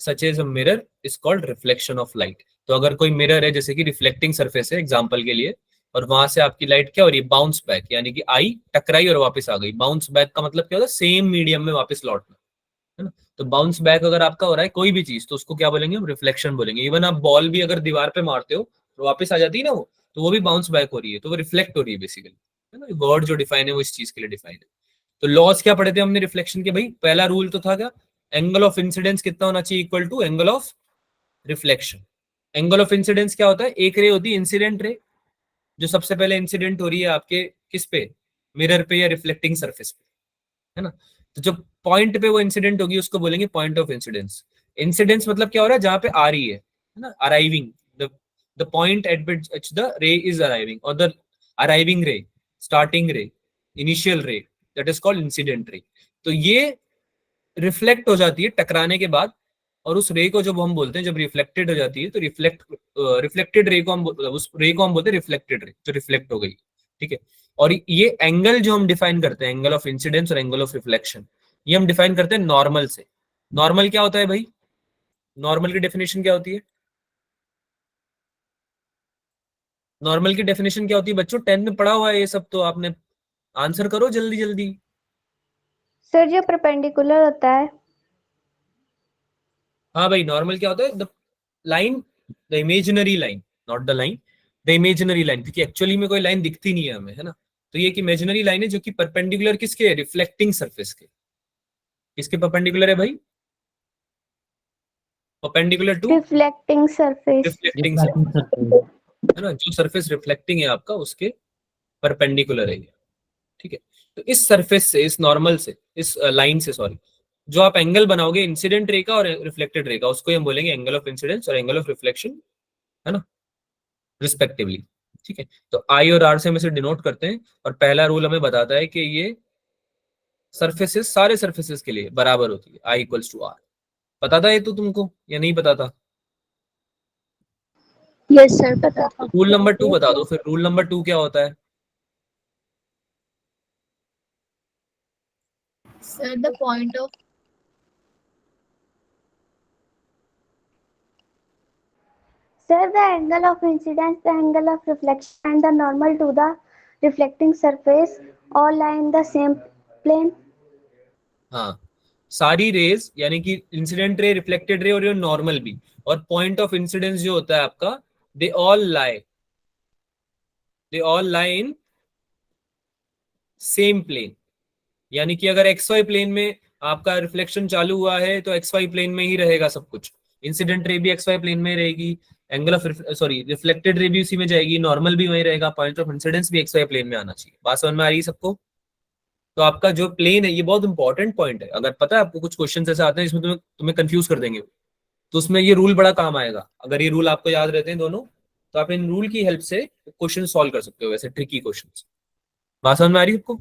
Speaker 1: such as a mirror is called reflection of light। तो अगर कोई मिरर है जैसे कि रिफ्लेक्टिंग सरफेस है एग्जांपल के लिए, और वहां से आपकी लाइट क्या हो रही है, बाउंस बैक, यानी कि आई, टकराई और वापस आ गई। बाउंस बैक का मतलब क्या होता है, सेम मीडियम में वापस लौटना, है ना? तो बाउंस बैक अगर आपका हो रहा है कोई भी चीज तो उसको क्या बोलेंगे हम, रिफ्लेक्शन बोलेंगे। इवन आप बॉल भी अगर दीवार पे मारते हो तो वापस आ जाती है ना वो, तो वो भी बाउंस बैक हो रही है, तो वो रिफ्लेक्ट हो रही है बेसिकली, है ना? वर्ड जो डिफाइन है वो इस चीज के लिए डिफाइन है। तो लॉस क्या पढ़े थे हमने रिफ्लेक्शन के? भाई पहला रूल तो था क्या, एंगल ऑफ इंसिडेंस कितना होना चाहिए, equal to angle of reflection. Angle of incidence क्या होता है, एक रे होती है इंसिडेंट रे, जो सबसे पहले इंसिडेंट हो रही है आपके किस पे, मिरर पे या रिफ्लेक्टिंग सरफेस पे, है ना? तो जो पॉइंट पे वो इंसिडेंट होगी उसको बोलेंगे पॉइंट ऑफ इंसिडेंस। इंसिडेंस मतलब क्या हो रहा है, जहां पे आ रही है ना, arriving, the point eight which the रे इज अराइविंग, और द अराइविंग रे, स्टार्टिंग रे, इनिशियल रे, that is called incident ray. तो ये रिफ्लेक्ट हो जाती है टकराने के बाद, और उस रे को जब हम बोलते हैं, जब रिफ्लेक्टेड हो जाती है तो रिफ्लेक्टेड रे को हम, उस रे को हम बोलते हैं रिफ्लेक्टेड रे, जो रिफ्लेक्ट हो गई, ठीक है? और ये एंगल जो हम डिफाइन करते हैं, एंगल ऑफ इंसिडेंस और एंगल ऑफ रिफ्लेक्शन, ये हम डिफाइन करते हैं नॉर्मल से। नॉर्मल क्या होता है भाई, नॉर्मल की डेफिनेशन क्या होती है? नॉर्मल की डेफिनेशन क्या होती है बच्चों, 10th में पढ़ा हुआ है ये सब, तो आपने आंसर करो जल्दी जल्दी।
Speaker 3: सर जो परपेंडिकुलर होता है।
Speaker 1: हाँ भाई, नॉर्मल क्या होता है, the line, the imaginary line, not the line, the imaginary line, क्योंकि एक्चुअली में कोई लाइन दिखती नहीं है हमें, है ना? तो ये एक इमेजिनरी लाइन है जो कि परपेंडिकुलर किसके, रिफ्लेक्टिंग सरफेस के। किसके परपेंडिकुलर है भाई, perpendicular to
Speaker 3: reflecting surface.
Speaker 1: Reflecting surface, है ना? जो सरफेस रिफ्लेक्टिंग है आपका उसके परपेंडिकुलर है ये, ठीक है? तो इस सरफेस से, इस नॉर्मल से, इस लाइन से, सॉरी, जो आप एंगल बनाओगे इंसिडेंट रे का और रिफ्लेक्टेड रे का, उसको हम बोलेंगे एंगल ऑफ इंसिडेंस और एंगल ऑफ रिफ्लेक्शन, है ना, रिस्पेक्टिवली, ठीक है? तो आई और आर से हम इसे डिनोट करते हैं, और पहला रूल हमें बताता है कि ये सरफेसेस सारे सरफेसेस के लिए बराबर होती है, आई इक्वल्स टू आर। पता था ये तो तुमको या नहीं पता था?
Speaker 2: यस सर, पता था।
Speaker 1: रूल नंबर 2 बता दो फिर, रूल नंबर 2 क्या होता है?
Speaker 2: Sir the point of
Speaker 3: Sir, the angle of incidence, the angle of reflection, and the normal to the reflecting surface all lie in the same plane.
Speaker 1: हाँ, सारी रेज यानी कि इंसिडेंट रे, रिफ्लेक्टेड रे और ये normal भी, और point of incidence जो होता है आपका, they all lie in same plane. यानी कि अगर एक्स वाई प्लेन में आपका रिफ्लेक्शन चालू हुआ है तो एक्स वाई प्लेन में ही रहेगा सब कुछ, इंसिडेंट रे भी एक्स वाई प्लेन में रहेगी, angle of sorry reflected ray भी उसी में जाएगी, नॉर्मल भी वही रहेगा, पॉइंट ऑफ इंसिडेंस भी एक्स वाई प्लेन में आना चाहिए। बात समझ में आ रही है सबको? तो आपका जो प्लेन है ये बहुत इंपॉर्टेंट पॉइंट है। अगर पता है आपको कुछ क्वेश्चन ऐसे आते हैं इसमें तुम्हें कंफ्यूज कर देंगे, तो उसमें ये रूल बड़ा काम आएगा। अगर ये रूल आपको याद रहते हैं दोनों, तो आप इन रूल की हेल्प से क्वेश्चन सॉल्व कर सकते हो, वैसे ट्रिकी क्वेश्चन। बात समझ में आ रही है आपको?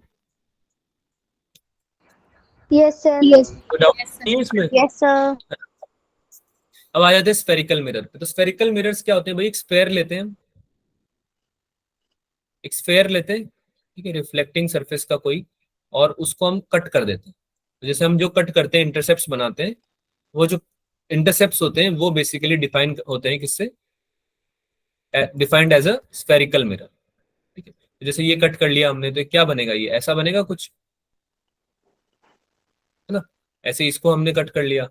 Speaker 3: Yes, sir.
Speaker 2: यस
Speaker 1: तो डाउट नहीं है इसमें?
Speaker 3: Yes, sir.
Speaker 1: अब आ जाते हैं स्फेरिकल मिरर पे। तो स्फेरिकल मिरर्स क्या होते हैं भाई, एक स्फेयर लेते हैं, एक स्फेयर लेते हैं, ठीक है, रिफ्लेक्टिंग सरफेस का कोई, और उसको हम कट कर देते हैं। तो जैसे हम जो कट करते हैं, इंटरसेप्ट्स बनाते हैं, वो जो इंटरसेप्ट्स होते हैं वो बेसिकली डिफाइन होते हैं किससे, defined as a spherical mirror, ठीक है। तो जैसे ये कट कर लिया हमने, तो क्या बनेगा, ये ऐसा बनेगा कुछ, है ना। ऐसे इसको हमने कट कर लिया,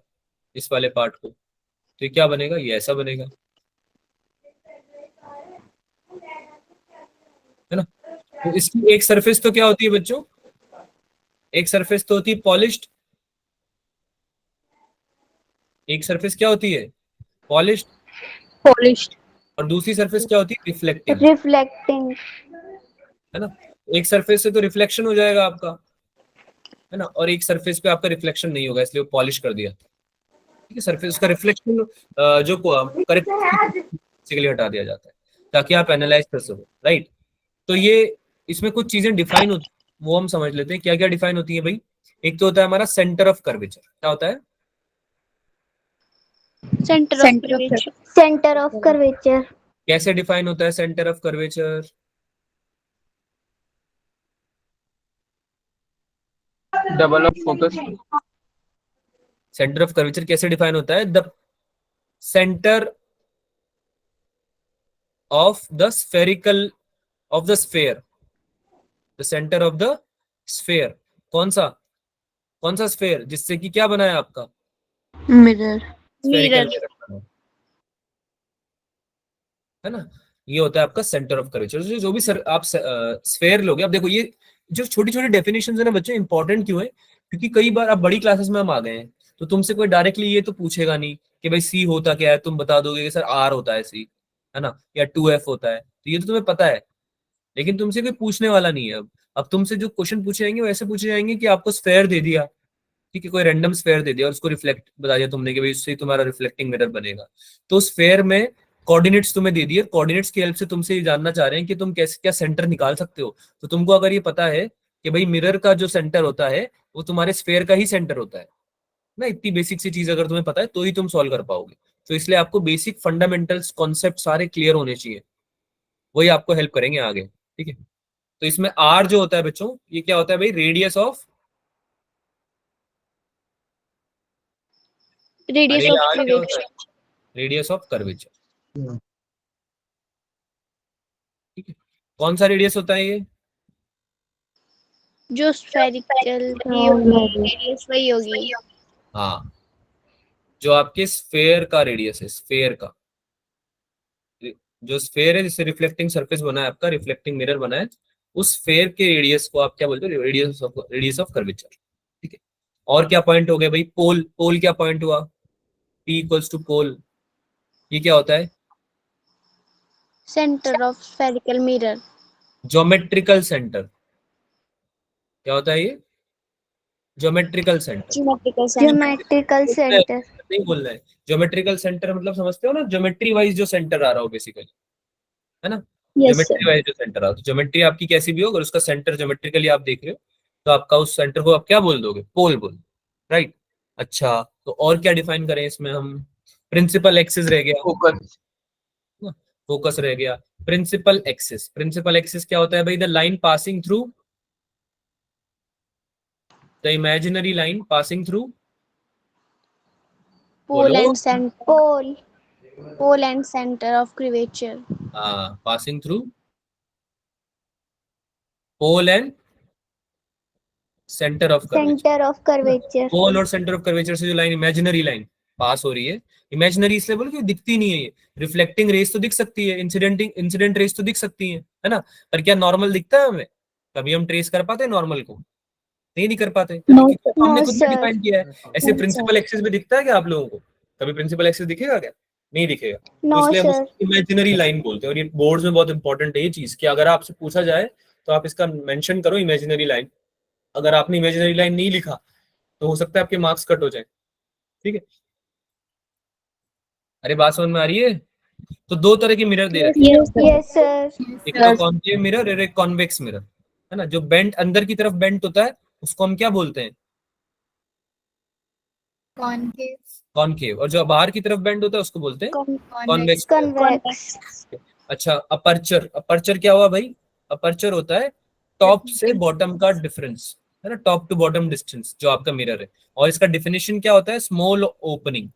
Speaker 1: इस वाले पार्ट को, तो ये क्या बनेगा, ये ऐसा बनेगा, है ना। तो इसकी एक सरफेस तो क्या होती है बच्चों, एक सरफेस तो होती है पॉलिश्ड, एक सरफेस क्या होती है, पॉलिश्ड,
Speaker 2: पॉलिश्ड।
Speaker 1: और दूसरी सरफेस क्या होती है, रिफ्लेक्टिंग,
Speaker 3: रिफ्लेक्टिंग।
Speaker 1: है ना। एक सरफेस से तो रिफ्लेक्शन हो जाएगा आपका, है ना, और एक सरफेस पे आपका रिफ्लेक्शन नहीं होगा, इसलिए वो पॉलिश कर दिया, ठीक है। सरफेस उसका रिफ्लेक्शन जो करेक्ट बेसिकली हटा दिया जाता है, ताकि आप एनालाइज कर सको, राइट। तो ये इसमें कुछ चीजें डिफाइन होती, वो हम समझ लेते हैं क्या क्या डिफाइन होती है भाई। एक तो होता है हमारा सेंटर ऑफ कर्वेचर, क्या होता है,
Speaker 2: centre of curvature.
Speaker 3: Centre of curvature.
Speaker 1: कैसे डिफाइन होता है centre of curvature,
Speaker 6: Double of focus.
Speaker 1: Centre of curvature कैसे डिफाइन होता है, the centre of the spherical of the sphere, the centre of the sphere, कौन सा, कौन सा स्फेयर, जिससे कि क्या बना है आपका,
Speaker 4: Mirror.
Speaker 1: Spherical
Speaker 2: mirror.
Speaker 1: मिरर बना है ना। ये होता है आपका सेंटर ऑफ कर्वेचर। जो भी सर आप स्फेयर लोगे, अब देखो ये जो छोटी छोटी डेफिनेशन है ना बच्चों, इंपॉर्टेंट क्यों है, क्योंकि कई बार आप बड़ी क्लासेस में हम आ गए हैं, तो तुमसे कोई डायरेक्टली ये तो पूछेगा नहीं कि भाई सी होता क्या है, तुम बता दोगे कि सर आर होता है सी, है ना, या 2F होता है, तो ये तो तुम्हें पता है, लेकिन तुमसे कोई पूछने वाला नहीं है। अब तुमसे जो क्वेश्चन पूछे जाएंगे वो ऐसे पूछे जाएंगे कि आपको स्फेयर दे दिया, ठीक है, कोई रैंडम स्फेयर दे दिया और उसको रिफ्लेक्ट बता दिया तुमने कि भाई इससे तुम्हारा रिफ्लेक्टिंग मिरर बनेगा, तो स्फेयर में कोऑर्डिनेट्स तुम्हें दे दिए, कोऑर्डिनेट्स की हेल्प से तुमसे ये जानना चाह रहे हैं कि तुम कैसे क्या सेंटर निकाल सकते हो। तो तुमको अगर ये पता है कि भाई मिरर का जो सेंटर होता है वो तुम्हारे स्फेयर का ही सेंटर होता है ना, इतनी बेसिक सी चीज अगर तुम्हें पता है तो ही तुम सॉल्व कर पाओगे। तो इसलिए आपको बेसिक फंडामेंटल्स कॉन्सेप्ट सारे क्लियर होने चाहिए, वही आपको हेल्प करेंगे आगे, ठीक है। तो इसमें आर जो होता है बच्चों, ये क्या होता है भाई, रेडियस ऑफ,
Speaker 2: रेडियस
Speaker 1: अरे
Speaker 2: ऑफ
Speaker 1: आर क्या होता
Speaker 2: कर्वेचर।
Speaker 1: है, रेडियस ऑफ कर्वेचर, ठीक है। कौन सा रेडियस होता है ये,
Speaker 2: जो स्फेरिकल की रेडियस वही होगी।
Speaker 1: हाँ, जो आपके स्फेयर का रेडियस है, स्फेयर का, जो स्फेयर है जिससे रिफ्लेक्टिंग सरफेस बना है आपका, रिफ्लेक्टिंग मिरर बना है, उस स्फेयर के रेडियस को आप क्या बोलते हो, रेडियस ऑफ कर्वेचर, ठीक है। और क्या पॉइंट हो गए भाई, पोल, पोल क्या पॉइंट हुआ, P इक्वल्स टू पोल, ये क्या होता है,
Speaker 2: centre of spherical mirror.
Speaker 1: Geometrical centre, क्या होता है ये, geometrical centre,
Speaker 2: geometrical centre.
Speaker 3: Geometrical centre.
Speaker 1: नहीं बोलना है, ज्योमेट्रिकल सेंटर मतलब समझते हो ना, ज्योमेट्री वाइज जो सेंटर आ रहा हो बेसिकली, है ना,
Speaker 2: यस
Speaker 1: ज्योमेट्री
Speaker 2: सर।
Speaker 1: वाइज जो सेंटर आ रहा हो, तो ज्योमेट्री आपकी कैसी भी हो, अगर उसका सेंटर ज्योमेट्रिकली आप देख रहे हो, तो आपका उस सेंटर को आप क्या बोल दोगे, पोल बोल, राइट। अच्छा, तो और क्या डिफाइन करें इसमें हम, प्रिंसिपल एक्सिस रह गया,
Speaker 6: Focus.
Speaker 1: फोकस रह गया, प्रिंसिपल एक्सिस, प्रिंसिपल एक्सिस क्या होता है भाई, the line passing through, the imaginary line passing through,
Speaker 2: pole
Speaker 1: बोलो,
Speaker 2: and centre.
Speaker 3: Pole.
Speaker 2: Pole and centre of curvature.
Speaker 1: हाँ, passing through pole and centre of curvature,
Speaker 3: centre of curvature.
Speaker 1: Pole और centre of curvature से जो line, imaginary line पास हो रही है, imaginary इसलिए बोलो कि दिखती नहीं है ये, रिफ्लेक्टिंग रेस तो दिख सकती है, इंसिडेंट रेस तो दिख सकती है ना, पर क्या नॉर्मल दिखता है हमें, कभी हम ट्रेस कर पाते हैं नॉर्मल को, नहीं कर पाते,
Speaker 2: नो
Speaker 1: क्योंकि तो हमने
Speaker 3: नो
Speaker 1: खुद भी
Speaker 3: सर।
Speaker 1: डिफाइन किया है। ऐसे प्रिंसिपल एक्सिस में दिखता है क्या आप लोगों को, कभी प्रिंसिपल एक्सिस दिखेगा क्या, नहीं दिखेगा, तो
Speaker 3: नो
Speaker 1: इसलिए हम
Speaker 3: सर।
Speaker 1: उसको इमेजिनरी लाइन बोलते हैं। और ये बोर्ड्स में बहुत इंपॉर्टेंट है ये चीज, कि अगर आपसे पूछा जाए तो आप इसका मेंशन करो इमेजिनरी लाइन, अगर आपने इमेजिनरी लाइन नहीं लिखा तो हो सकता है आपके मार्क्स कट हो जाए, ठीक है। अरे बात समझ में आ रही है। तो दो तरह के मिरर दे रखे हैं,
Speaker 3: यस सर।
Speaker 1: एक तो कॉन्केव मिरर और एक कॉन्वेक्स मिरर, है ना। जो बेंट अंदर की तरफ बेंट होता है उसको हम क्या बोलते हैं,
Speaker 7: कॉनकेव।
Speaker 1: कॉनकेव। और जो बाहर की तरफ बेंड होता है उसको बोलते हैं कॉन्वेक्स।
Speaker 3: कन्वेक्स।
Speaker 1: अच्छा, अपर्चर। अपर्चर क्या हुआ भाई? अपर्चर होता है टॉप से बॉटम का डिफरेंस, है ना, टॉप टू बॉटम डिस्टेंस जो आपका मिरर है। और इसका डेफिनेशन क्या होता है? Small opening.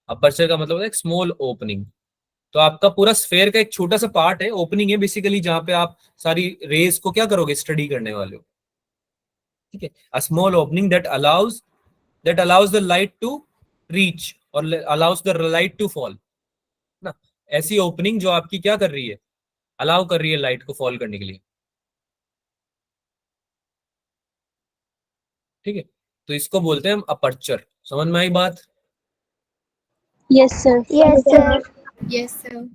Speaker 1: अपर्चर का मतलब होता है स्मॉल ओपनिंग। तो आपका पूरा स्फेयर का एक छोटा सा पार्ट है, ओपनिंग है बेसिकली, जहां पे आप सारी रेज को क्या करोगे? स्टडी करने वाले हो। ठीक है, a small opening that allows the light to reach और allows the light to fall ना। ऐसी ओपनिंग जो आपकी क्या कर रही है? अलाउ कर रही है लाइट को फॉल करने के लिए। ठीक है, तो इसको बोलते हैं हम अपर्चर। समझ में आई बात?
Speaker 4: Yes, sir.
Speaker 3: Yes sir.
Speaker 7: Yes sir.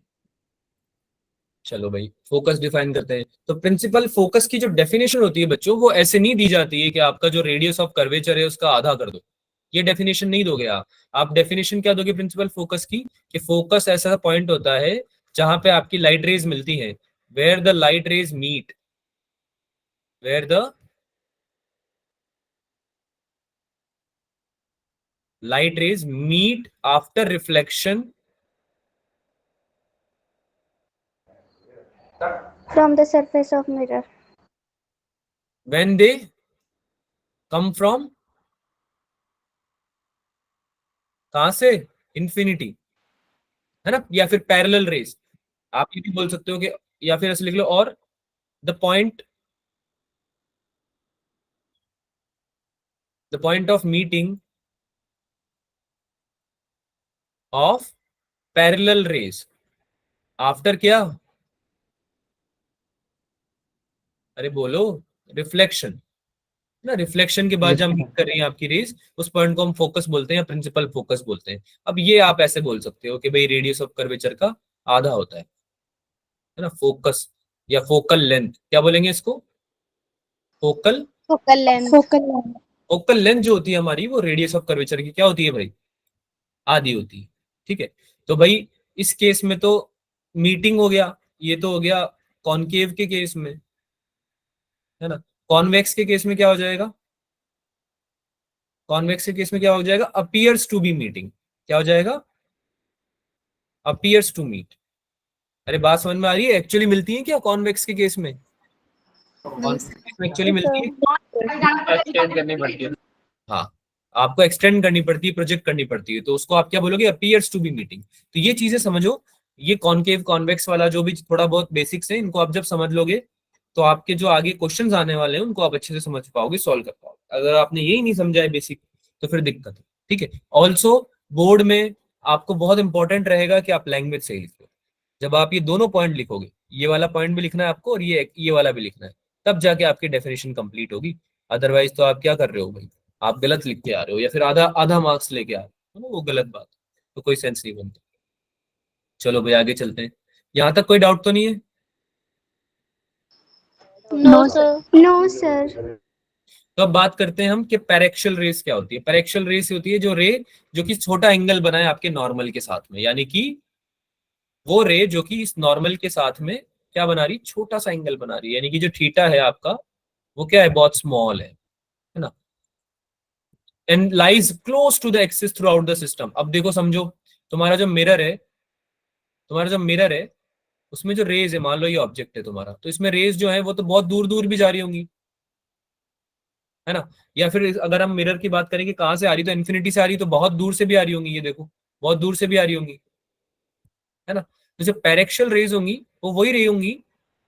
Speaker 1: चलो भाई, फोकस डिफाइन करते हैं। तो प्रिंसिपल फोकस की जो डेफिनेशन होती है बच्चों, वो ऐसे नहीं दी जाती है कि आपका जो रेडियस ऑफ कर्वेचर है उसका आधा कर दो। ये डेफिनेशन नहीं दोगे आप डेफिनेशन क्या दोगे प्रिंसिपल फोकस की? कि फोकस ऐसा पॉइंट होता है जहां पे आपकी लाइट रेज मिलती है, where the light rays meet, where the light rays meet after reflection
Speaker 3: from the surface of mirror.
Speaker 1: when they come from, कहां से? इंफिनिटी, है ना, या फिर पैरेलल रेस। आप ये भी बोल सकते हो कि, या फिर ऐसे लिख लो, और the point of meeting of parallel rays after क्या? अरे बोलो, रिफ्लेक्शन ना। रिफ्लेक्शन के बाद जब मीट कर रही है आपकी रेस, उस पॉइंट को हम फोकस बोलते हैं या प्रिंसिपल फोकस बोलते हैं। अब ये आप ऐसे बोल सकते हो कि भाई रेडियस ऑफ कर्वेचर का आधा होता है ना फोकस, या फोकल लेंथ। क्या बोलेंगे इसको? Focal
Speaker 3: focal length.
Speaker 4: Focal length.
Speaker 1: Focal length जो होती है हमारी, वो रेडियस ऑफ कर्वेचर की क्या होती है भाई? आधी होती है। ठीक है, तो भाई इस केस में तो मीटिंग हो गया, ये तो हो गया कॉनकेव के केस में, है ना। कॉन्वेक्स के केस में क्या हो जाएगा? कॉन्वेक्स के केस में क्या हो जाएगा? Appears to be meeting. क्या हो जाएगा? Appears to meet. अरे बात समझ में आ रही है? एक्चुअली मिलती है क्या कॉन्वेक्स के केस में? कॉन्वेक्स के केस में एक्चुअली मिलती है।
Speaker 6: एक्सटेंड करनी पड़ती है।
Speaker 1: हाँ, आपको एक्सटेंड करनी पड़ती है, प्रोजेक्ट करनी पड़ती है, तो उसको आप क्या बोलोगे? Appears to be meeting. तो ये चीजें समझो। ये कॉनकेव कॉन्वेक्स वाला जो भी थोड़ा बहुत बेसिक्स है, इनको आप जब समझ लोगे तो आपके जो आगे क्वेश्चंस आने वाले हैं उनको आप अच्छे से समझ पाओगे, सॉल्व कर पाओगे। अगर आपने यही नहीं समझा है बेसिक, तो फिर दिक्कत है। ठीक है, ऑल्सो बोर्ड में आपको बहुत इंपॉर्टेंट रहेगा कि आप लैंग्वेज सही लिखो। जब आप ये दोनों पॉइंट लिखोगे, ये वाला पॉइंट भी लिखना है आपको और ये वाला भी लिखना है, तब जाके आपकी डेफिनेशन कंप्लीट होगी। अदरवाइज तो आप क्या कर रहे हो भाई? आप गलत लिख के आ रहे हो, या फिर आधा आधा मार्क्स लेके आ रहे हो, है ना, वो गलत बात। तो कोई सेंस नहीं बनता। चलो भाई आगे चलते हैं। यहाँ तक कोई डाउट तो नहीं है?
Speaker 2: No sir.
Speaker 3: No sir.
Speaker 1: तो अब बात करते हैं हम कि पैरेक्शियल रेस क्या होती है। पैरेक्शियल रेस होती है जो रे जो कि छोटा एंगल बनाए आपके नॉर्मल के साथ में, यानी कि वो रे जो कि इस नॉर्मल के साथ में क्या बना रही? छोटा सा एंगल बना रही है, यानी कि जो थीटा है आपका, वो क्या है? बहुत स्मॉल है ना। And lies close to the axis throughout the system. अब देखो समझो, तुम्हारा जो मिरर है, तुम्हारा जो मिरर है उसमें जो रेज है, मान लो ये ऑब्जेक्ट है तुम्हारा, तो इसमें रेज जो है वो तो बहुत दूर दूर भी जा रही होंगी, है ना। या फिर अगर हम मिरर की बात करें कि कहां से आ रही, तो इन्फिनिटी से आ रही, तो बहुत दूर से भी आ रही होंगी, ये देखो बहुत दूर से भी आ रही होंगी, है ना। तो जो पैरेक्शियल रेज होंगी वो वही रे होंगी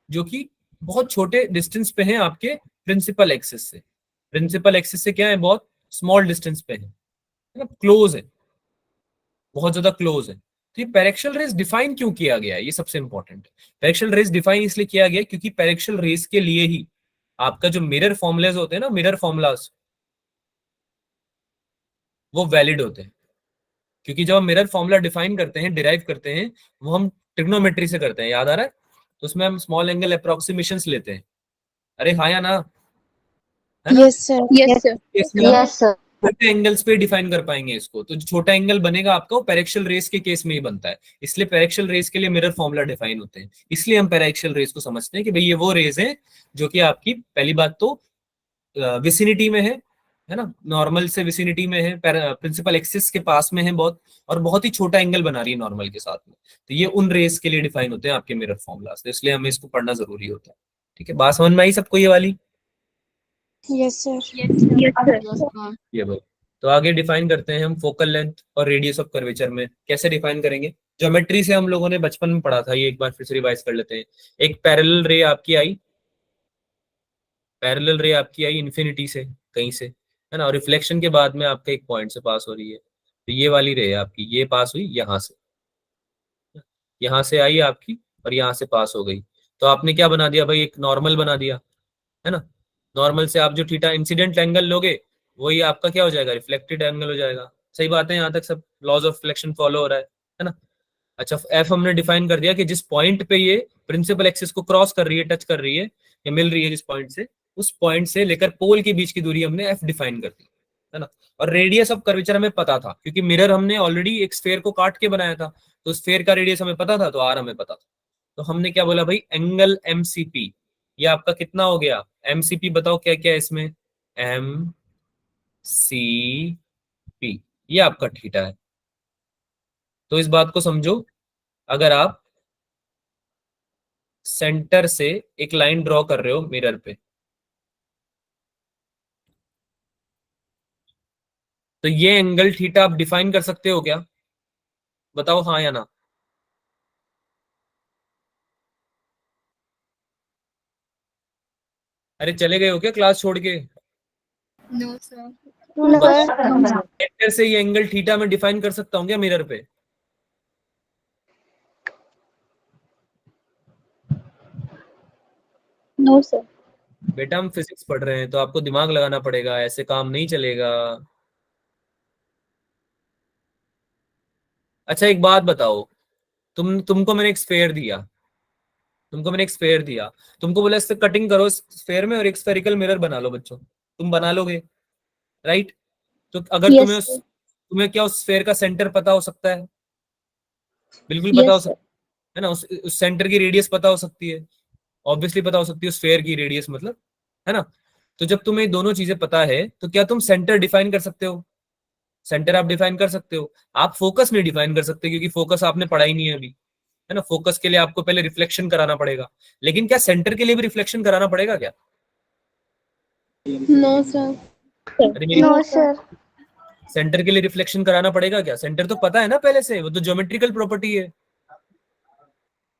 Speaker 1: जो कि बहुत छोटे डिस्टेंस पे हैं आपके प्रिंसिपल एक्सिस से। प्रिंसिपल एक्सिस से क्या है? बहुत स्मॉल डिस्टेंस पे है ना, क्लोज है, बहुत ज्यादा क्लोज है। तो ये पैरेक्शियल रेज डिफाइन क्यों किया गया है? ये सबसे इंपॉर्टेंट है। पैरेक्शियल रेज डिफाइन इसलिए किया गया क्योंकि पैरेक्शियल रेज के लिए ही आपका जो मिरर फॉर्मुलाज होते हैं ना, मिरर फॉर्मुलाज, वो वैलिड होते हैं। क्योंकि जब हम मिरर फॉर्मूला डिफाइन करते हैं, डिराइव करते हैं, वो हम ट्रिग्नोमेट्री से करते हैं, याद आ रहा है? तो उसमें हम स्मॉल एंगल अप्रोक्सीमेशंस लेते हैं। अरे हाँ या ना? है ना।
Speaker 4: Yes, sir.
Speaker 2: Yes sir.
Speaker 1: इसमें हम
Speaker 5: Yes, sir.
Speaker 1: छोटे एंगल्स पे डिफाइन कर पाएंगे इसको। तो जो छोटा एंगल बनेगा आपका, वो पैरेक्शियल रेस के केस में ही बनता है। इसलिए पैरेक्शियल रेस के लिए मिरर फॉर्मूला डिफाइन होते हैं। इसलिए हम पैरेक्शियल रेस को समझते हैं कि भाई ये वो रेस है जो कि आपकी, पहली बात तो विसिनिटी में है, है ना, नॉर्मल से विसिनिटी में है, प्रिंसिपल एक्सिस के पास में है बहुत, और बहुत ही छोटा एंगल बना रही है नॉर्मल के साथ में, तो ये उन रेस के लिए डिफाइन होते हैं आपके मिरर फॉर्मूलाज, तो इसलिए हमें इसको पढ़ना जरूरी होता है। ठीक है, बात समझ में आई सबको ये वाली?
Speaker 4: Yes sir.
Speaker 1: ये बोल। तो आगे डिफाइन करते हैं हम फोकल लेंथ और रेडियस ऑफ कर्वेचर में। कैसे डिफाइन करेंगे? ज्योमेट्री से हम लोगों ने बचपन में पढ़ा था, ये एक बार फिर से रिवाइज कर लेते हैं। एक पैरेलल रे आपकी आई, पैरेलल रे आपकी आई इन्फिनिटी से कहीं से, है ना, और रिफ्लेक्शन के बाद में आपके एक पॉइंट से पास हो रही है, तो ये वाली रे आपकी ये पास हुई यहाँ से आई आपकी, और यहाँ से पास हो गई, तो आपने क्या बना दिया भाई, एक नॉर्मल बना दिया, है ना। नॉर्मल से आप जो थीटा इंसिडेंट एंगल लोगे वही आपका क्या हो जाएगा, रिफ्लेक्टेड एंगल हो जाएगा। सही बात है, यहाँ तक सब लॉज ऑफ रिफ्लेक्शन फॉलो हो रहा है ना। अच्छा, एफ हमने डिफाइन कर दिया कि जिस पॉइंट पे ये प्रिंसिपल एक्सिस को क्रॉस कर रही है, टच कर रही है या मिल रही है जिस पॉइंट से, उस पॉइंट से लेकर पोल के बीच की दूरी हमने एफ डिफाइन कर दी, है ना। और रेडियस ऑफ कर्वेचर हमें पता था क्योंकि मिरर हमने ऑलरेडी एक स्फेयर को काट के बनाया था, तो स्फेयर का रेडियस हमें पता था, तो आर हमें पता था। तो हमने क्या बोला भाई, एंगल एमसीपी, ये आपका कितना हो गया, एमसीपी बताओ क्या क्या है इसमें, एम सी पी, ये आपका थीटा है। तो इस बात को समझो, अगर आप सेंटर से एक लाइन ड्रॉ कर रहे हो मिरर पे, तो ये एंगल थीटा आप डिफाइन कर सकते हो क्या, बताओ हाँ या ना। अरे चले गए हो क्या क्लास छोड़ के?
Speaker 2: No sir.
Speaker 1: सेंटर से ये एंगल थीटा में डिफाइन कर सकता हूँ क्या मिरर पे?
Speaker 2: No sir.
Speaker 1: बेटा हम फिजिक्स पढ़ रहे हैं तो आपको दिमाग लगाना पड़ेगा, ऐसे काम नहीं चलेगा। अच्छा एक बात बताओ, तुमको मैंने एक स्फेयर दिया, तुमको बोला इससे कटिंग करो स्फेयर में और एक स्फेरिकल मिरर बना लो बच्चों, तुम बना लोगे, राइट? तो अगर
Speaker 4: यस सर।
Speaker 1: तुम्हें क्या उस स्फेयर का सेंटर पता हो सकता है? बिल्कुल पता हो
Speaker 4: यस सर।
Speaker 1: सकता है ना, उस सेंटर की रेडियस पता हो सकती है, ऑब्वियसली पता हो सकती है स्फेयर की रेडियस मतलब, है ना। तो जब तुम्हें दोनों चीजें पता है तो क्या तुम सेंटर डिफाइन कर सकते हो? सेंटर आप डिफाइन कर सकते हो, आप फोकस नहीं डिफाइन कर सकते क्योंकि फोकस आपने पढ़ा ही नहीं है अभी, है ना। फोकस के लिए आपको पहले रिफ्लेक्शन कराना पड़ेगा, लेकिन क्या सेंटर के लिए भी रिफ्लेक्शन कराना पड़ेगा क्या?
Speaker 4: No sir.
Speaker 1: अरे मेरी
Speaker 3: नो सर।
Speaker 1: सेंटर के लिए रिफ्लेक्शन कराना पड़ेगा क्या? सेंटर तो पता है ना पहले से, वो तो ज्योमेट्रिकल प्रॉपर्टी है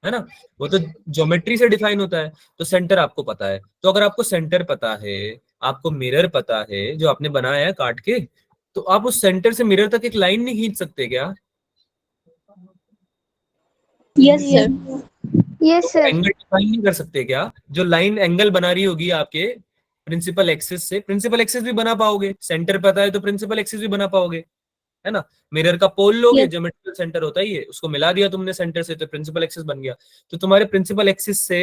Speaker 1: ना, वो तो ज्योमेट्री से डिफाइन होता है। तो सेंटर आपको पता है, तो अगर आपको सेंटर पता है, आपको मिरर पता है जो आपने बनाया है काट के, तो आप उस सेंटर से मिरर तक एक लाइन नहीं खींच सकते क्या?
Speaker 4: Yes sir.
Speaker 3: Yes sir.
Speaker 1: Angle define नहीं कर सकते क्या? जो लाइन एंगल बना रही होगी आपके प्रिंसिपल एक्सिस से, प्रिंसिपल एक्सिस भी बना पाओगे, सेंटर पता है तो प्रिंसिपल एक्सिस भी बना पाओगे, है ना। मिरर का पोल लोगे,
Speaker 4: Yes.
Speaker 1: ज्योमेट्रिकल सेंटर होता ही है, उसको मिला दिया तुमने सेंटर से तो प्रिंसिपल एक्सिस बन गया। तो तुम्हारे प्रिंसिपल एक्सिस से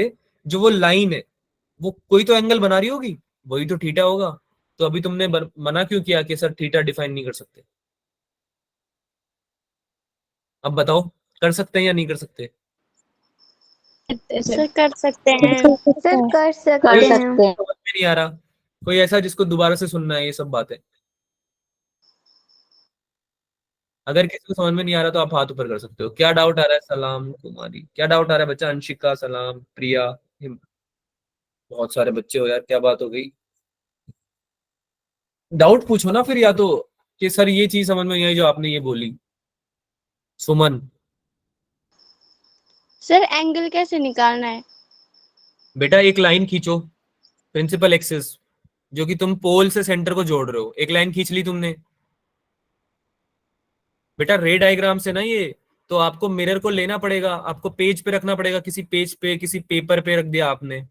Speaker 1: जो वो लाइन है वो कोई तो एंगल बना रही होगी, वही तो थीटा होगा। तो अभी तुमने मना क्यों किया कि सर थीटा डिफाइन नहीं कर सकते? अब बताओ, कर सकते हैं या नहीं कर सकते?
Speaker 4: सर कर सकते हैं।
Speaker 3: सर कर सकते
Speaker 2: कर
Speaker 3: हैं।
Speaker 2: सकते हैं।
Speaker 1: समझ में नहीं आ रहा? कोई ऐसा जिसको दोबारा से सुनना है ये सब बातें? अगर किसी को समझ में नहीं आ रहा तो आप हाथ ऊपर कर सकते हो। क्या डाउट आ रहा है? सलाम कुमारी, क्या डाउट आ रहा है बच्चा? अंशिका सलाम, प्रिया, बहुत सारे बच्चे हो यार, क्या बात हो गई? डाउट पूछो ना फिर, या तो कि सर ये चीज समझ में नहीं आई जो आपने ये बोली। सुमन,
Speaker 4: सर एंगल कैसे निकालना है?
Speaker 1: बेटा एक लाइन खींचो प्रिंसिपल एक्सिस, जो कि तुम पोल से सेंटर को जोड़ रहे हो, एक लाइन खींच ली तुमने बेटा रे डायग्राम से ना ये, तो आपको मिरर को लेना पड़ेगा, आपको पेज पे रखना पड़ेगा, किसी पेज पे किसी पेपर पे रख दिया आपने,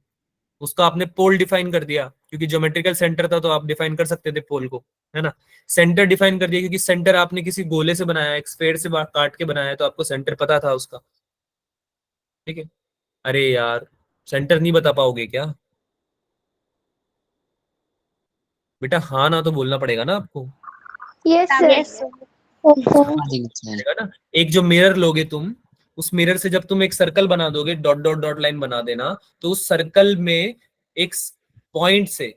Speaker 1: उसका आपने पोल डिफाइन कर दिया क्योंकि ज्योमेट्रिकल सेंटर था तो आप डिफाइन कर सकते थे पोल को, है ना। सेंटर डिफाइन कर दिया क्योंकि सेंटर आपने किसी गोले से बनाया, एक स्फेयर से काट के बनाया, तो आपको सेंटर पता था उसका, ठीक है। अरे यार सेंटर नहीं बता पाओगे क्या बेटा? हाँ ना तो बोलना पड़ेगा ना आपको,
Speaker 3: यस सर।
Speaker 4: Yes sir.
Speaker 5: हाँ जी अच्छा है।
Speaker 1: पड़ेगा ना। एक जो मिरर लोगे तुम, उस मिरर से जब तुम एक सर्कल बना दोगे, डॉट डॉट डॉट लाइन बना देना, तो उस सर्कल में एक पॉइंट से,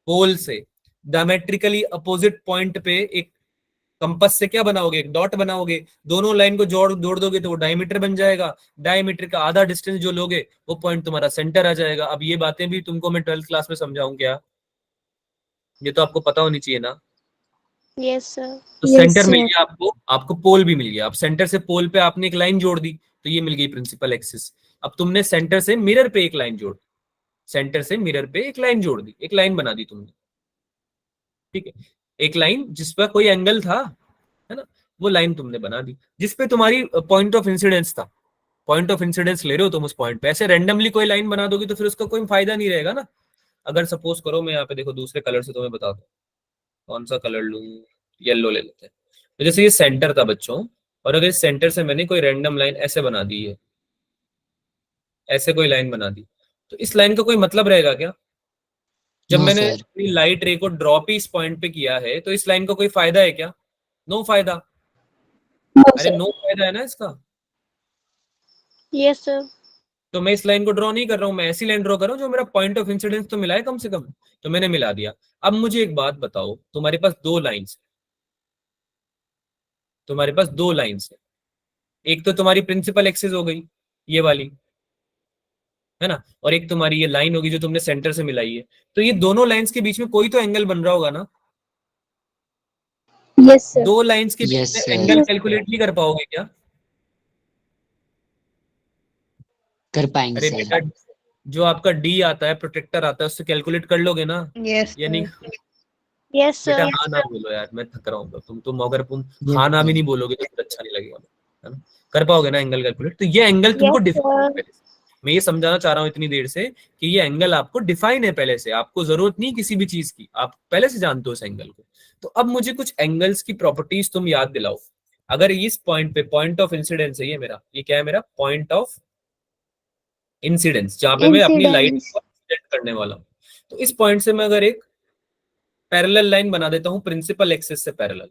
Speaker 1: पोल से डायमेट्रिकली अपोजिट पॉइंट पे एक कंपास से क्या बनाओगे, एक डॉट बनाओगे, दोनों लाइन को जोड़ जोड़ दोगे तो वो डायमीटर बन जाएगा, डायमीटर का आधा डिस्टेंस जो लोगे वो पॉइंट तुम्हारा सेंटर आ जाएगा। अब ये बातें भी तुमको मैं 12th क्लास में समझाऊं क्या? ये तो आपको पता होनी चाहिए ना।
Speaker 4: Yes sir.
Speaker 1: तो सेंटर मिल गया आपको, आपको पोल भी मिल गया। अब सेंटर से पोल पे आपने एक लाइन जोड़ दी तो ये मिल गई प्रिंसिपल एक्सिस। अब तुमने सेंटर से मिरर पे एक लाइन जोड़ दी, सेंटर से मिरर पे एक लाइन जोड़ दी, एक लाइन बना दी तुमने, ठीक है, एक लाइन जिस पर कोई एंगल था, है ना, वो लाइन तुमने बना दी जिस पे तुम्हारी पॉइंट ऑफ इंसिडेंस था। पॉइंट ऑफ इंसिडेंस ले रहे हो तुम उस पॉइंट पे, ऐसे रैंडमली कोई लाइन बना दोगे तो फिर उसका कोई फायदा नहीं रहेगा ना। अगर सपोज करो मैं यहाँ पे देखो दूसरे कलर से तुम्हें बता दूं, कौन सा कलर लूं, येलो ले लेते हैं। तो जैसे ये सेंटर था बच्चों, और अगर इस सेंटर से मैंने कोई रैंडम लाइन ऐसे बना दी है, ऐसे कोई लाइन बना दी, तो इस लाइन का कोई मतलब रहेगा क्या? जब
Speaker 5: नो
Speaker 1: मैंने
Speaker 5: सर।
Speaker 1: अपनी लाइट रे को ड्रॉप ही इस पॉइंट पे किया है तो इस लाइन का कोई फायदा है क्या? नो फायदा। अरे नो फायदा है ना इसका।
Speaker 4: Yes sir.
Speaker 1: तो मैं इस लाइन को ड्रॉ नहीं कर रहा हूं, मैं ऐसी लाइन ड्रॉ कर रहा हूं जो मेरा पॉइंट ऑफ इंसिडेंस तो मिला है कम से कम, तो मैंने मिला दिया। अब मुझे एक बात बताओ, तुम्हारे पास दो लाइंस, तुम्हारे पास दो लाइंस है, एक तो तुम्हारी प्रिंसिपल एक्सिस हो गई ये वाली, है ना, और एक तुम्हारी ये लाइन होगी जो तुमने सेंटर से मिलाई है। तो ये दोनों लाइंस के बीच में कोई तो एंगल बन रहा होगा ना।
Speaker 3: Yes sir.
Speaker 1: दो लाइंस के बीच
Speaker 5: यस
Speaker 1: में
Speaker 5: सर।
Speaker 1: एंगल कैलकुलेट नहीं कर पाओगे क्या?
Speaker 5: कर पाएंगे
Speaker 1: अरे
Speaker 5: सर।
Speaker 1: बेटा, जो आपका डी आता है, प्रोटेक्टर आता है, उससे कैलकुलेट कर लोगे ना।
Speaker 7: यस
Speaker 1: या नहीं?
Speaker 4: यस
Speaker 1: बेटा
Speaker 4: सर।
Speaker 1: हाँ ना बोलो यार, मैं थक रहा हूँ। तुम अगर तुम
Speaker 5: Yes,
Speaker 1: हाँ ना भी
Speaker 5: sir.
Speaker 1: नहीं बोलोगे तो फिर अच्छा नहीं लगेगा, है ना। कर पाओगे ना एंगल कैलकुलेट? तो ये एंगल तुमको
Speaker 4: Yes,
Speaker 1: डिफाइन है
Speaker 4: sir.
Speaker 1: पहले से। मैं ये समझाना चाह रहा हूँ इतनी देर से कि ये एंगल आपको डिफाइन है पहले से, आपको जरूरत नहीं किसी भी चीज की, आप पहले से जानते हो इस एंगल को। तो अब मुझे कुछ एंगल्स की प्रॉपर्टीज तुम याद दिलाओ। अगर इस पॉइंट पे पॉइंट ऑफ इंसिडेंस है, ये मेरा, ये क्या है, मेरा पॉइंट ऑफ इंसिडेंस, जहां पे मैं अपनी लाइट
Speaker 3: इंसिडेंस।
Speaker 1: को इंसिडेंट करने वाला हूँ। तो इस पॉइंट से मैं अगर एक पैरेलल लाइन बना देता हूं प्रिंसिपल एक्सिस से पैरेलल,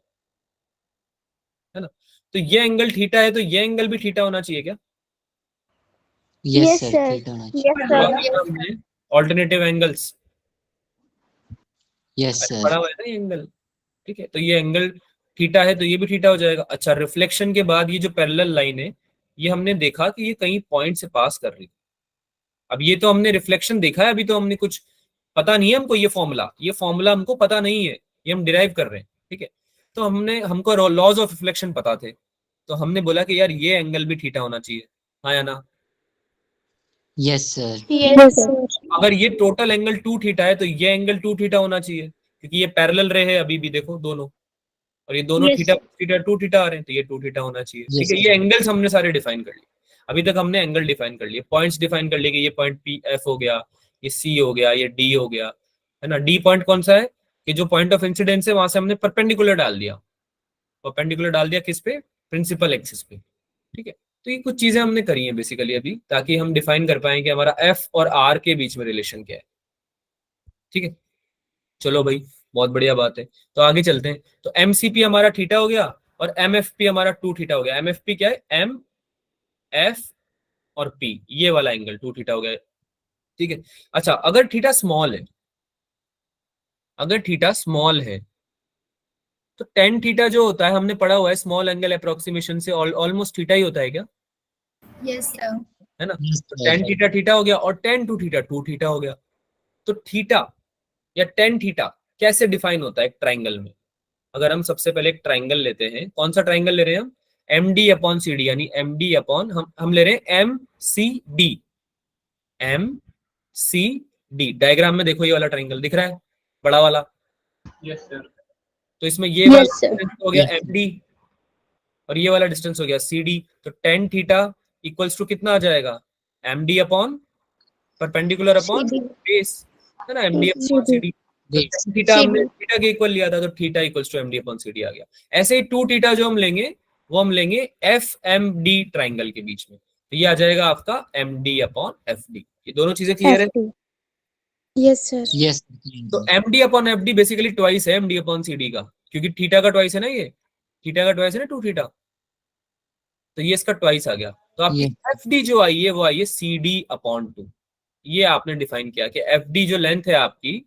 Speaker 1: है ना, तो ये एंगल थीटा है, तो ये एंगल भी थीटा होना चाहिए क्या?
Speaker 5: Yes
Speaker 3: Yes,
Speaker 5: sir,
Speaker 3: sir.
Speaker 5: Theta होना चाहिए।
Speaker 4: Yes, sir.
Speaker 1: हमने ऑल्टरनेटिव एंगल्स
Speaker 5: यस
Speaker 1: पढ़ा
Speaker 5: सर।
Speaker 1: हुआ है ना ये एंगल, ठीक है, तो ये एंगल थीटा है तो ये भी थीटा हो जाएगा। अच्छा, रिफ्लेक्शन के बाद ये जो पैरेलल लाइन है, ये हमने देखा कि ये कहीं पॉइंट से पास कर रही है। अब ये तो हमने रिफ्लेक्शन देखा है, अभी तो हमने कुछ पता नहीं है हमको, ये फॉर्मूला हमको पता नहीं है, ये हम डिराइव कर रहे हैं, ठीक है। तो हमको लॉज ऑफ रिफ्लेक्शन पता थे, तो हमने बोला कि यार ये एंगल भी थीटा होना चाहिए, हाँ या ना।
Speaker 5: Yes sir.
Speaker 4: Yes, sir.
Speaker 1: अगर ये टोटल एंगल 2 थीटा है तो ये एंगल 2 थीटा होना चाहिए, क्योंकि ये पैरेलल रहे हैं अभी भी, देखो दोनों, और ये दोनों
Speaker 2: Yes,
Speaker 1: theta
Speaker 2: sir.
Speaker 1: Theta 2 theta आ रहे हैं, तो ये 2 थीटा होना चाहिए, ठीक
Speaker 5: Yes,
Speaker 1: है।
Speaker 5: sir.
Speaker 1: ये एंगल्स हमने सारे डिफाइन कर लिए। अभी तक हमने एंगल डिफाइन कर लिए, पॉइंट्स डिफाइन कर लिए कि ये पॉइंट पी एफ हो गया, ये सी हो गया, ये डी हो गया, है ना। डी पॉइंट कौन सा है कि जो पॉइंट ऑफ इंसिडेंस है वहां से हमने परपेंडिकुलर डाल दिया, परपेंडिकुलर डाल दिया किस पे, प्रिंसिपल एक्सिस पे, ठीक है। तो ये कुछ चीजें हमने करी हैं बेसिकली अभी, ताकि हम डिफाइन कर पाए कि हमारा एफ और आर के बीच में रिलेशन क्या है, ठीक है। चलो भाई, बहुत बढ़िया बात है। तो आगे चलते हैं। तो एमसीपी हमारा थीटा हो गया और एमएफपी हमारा 2 थीटा हो गया। एमएफपी क्या है, एम एफ और पी, ये वाला एंगल 2 थीटा हो गया, ठीक है। अच्छा, अगर थीटा स्मॉल है, अगर थीटा स्मॉल है तो टेन थीटा जो होता है, हमने पढ़ा हुआ है स्मॉल एंगल अप्रोक्सीमेशन से ऑलमोस्ट थीटा ही होता है क्या,
Speaker 2: Yes, sir.
Speaker 1: है ना।
Speaker 5: Yes,
Speaker 1: तो
Speaker 5: sir.
Speaker 1: टेन थीटा थीटा हो गया और टेन टू थीटा 2 थीटा हो गया। तो थीटा या टेन थीटा कैसे डिफाइन होता है एक ट्राइंगल में? अगर हम सबसे पहले एक ट्राइंगल लेते हैं, कौन सा ट्राइंगल ले रहे हैं हम, M D upon C D, यानी एम डी अपॉन हम ले रहे हैं M C D, M C D. Diagram में देखो ये वाला ट्राइंगल दिख रहा है, बड़ा वाला।
Speaker 6: Yes sir.
Speaker 1: तो इसमें ये
Speaker 3: Yes,
Speaker 1: वाला
Speaker 3: sir.
Speaker 1: डिस्टेंस हो गया
Speaker 5: Yes,
Speaker 1: एम डी और ये वाला डिस्टेंस हो गया सी डी। तो टेन थीटा इक्वल्स टू कितना आ जाएगा, M D upon perpendicular upon
Speaker 2: CD.
Speaker 1: Base, है ना, M D upon C D. तो
Speaker 5: Yes.
Speaker 1: tan थीटा हमने
Speaker 2: CD.
Speaker 1: थीटा के इक्वल लिया था, तो theta equals to M D upon C D आ गया। ऐसे ही 2 थीटा जो हम लेंगे वो हम लेंगे एफ एम डी ट्राइंगल के बीच में, तो ये आ जाएगा आपका M D upon F D. ये दोनों चीजें क्लियर है।
Speaker 3: FD.
Speaker 4: Yes, sir.
Speaker 5: Yes.
Speaker 1: तो M D upon F D basically twice है M D upon C D का, क्योंकि थीटा का ट्वाइस है ना, ये थीटा का ट्वाइस है ना 2 थीटा, तो ये इसका ट्वाइस आ गया। तो आपकी
Speaker 5: Yes.
Speaker 1: एफ डी जो आई है वो आई है सी डी अपॉन 2। ये आपने डिफाइन किया कि एफ डी जो लेंथ है आपकी,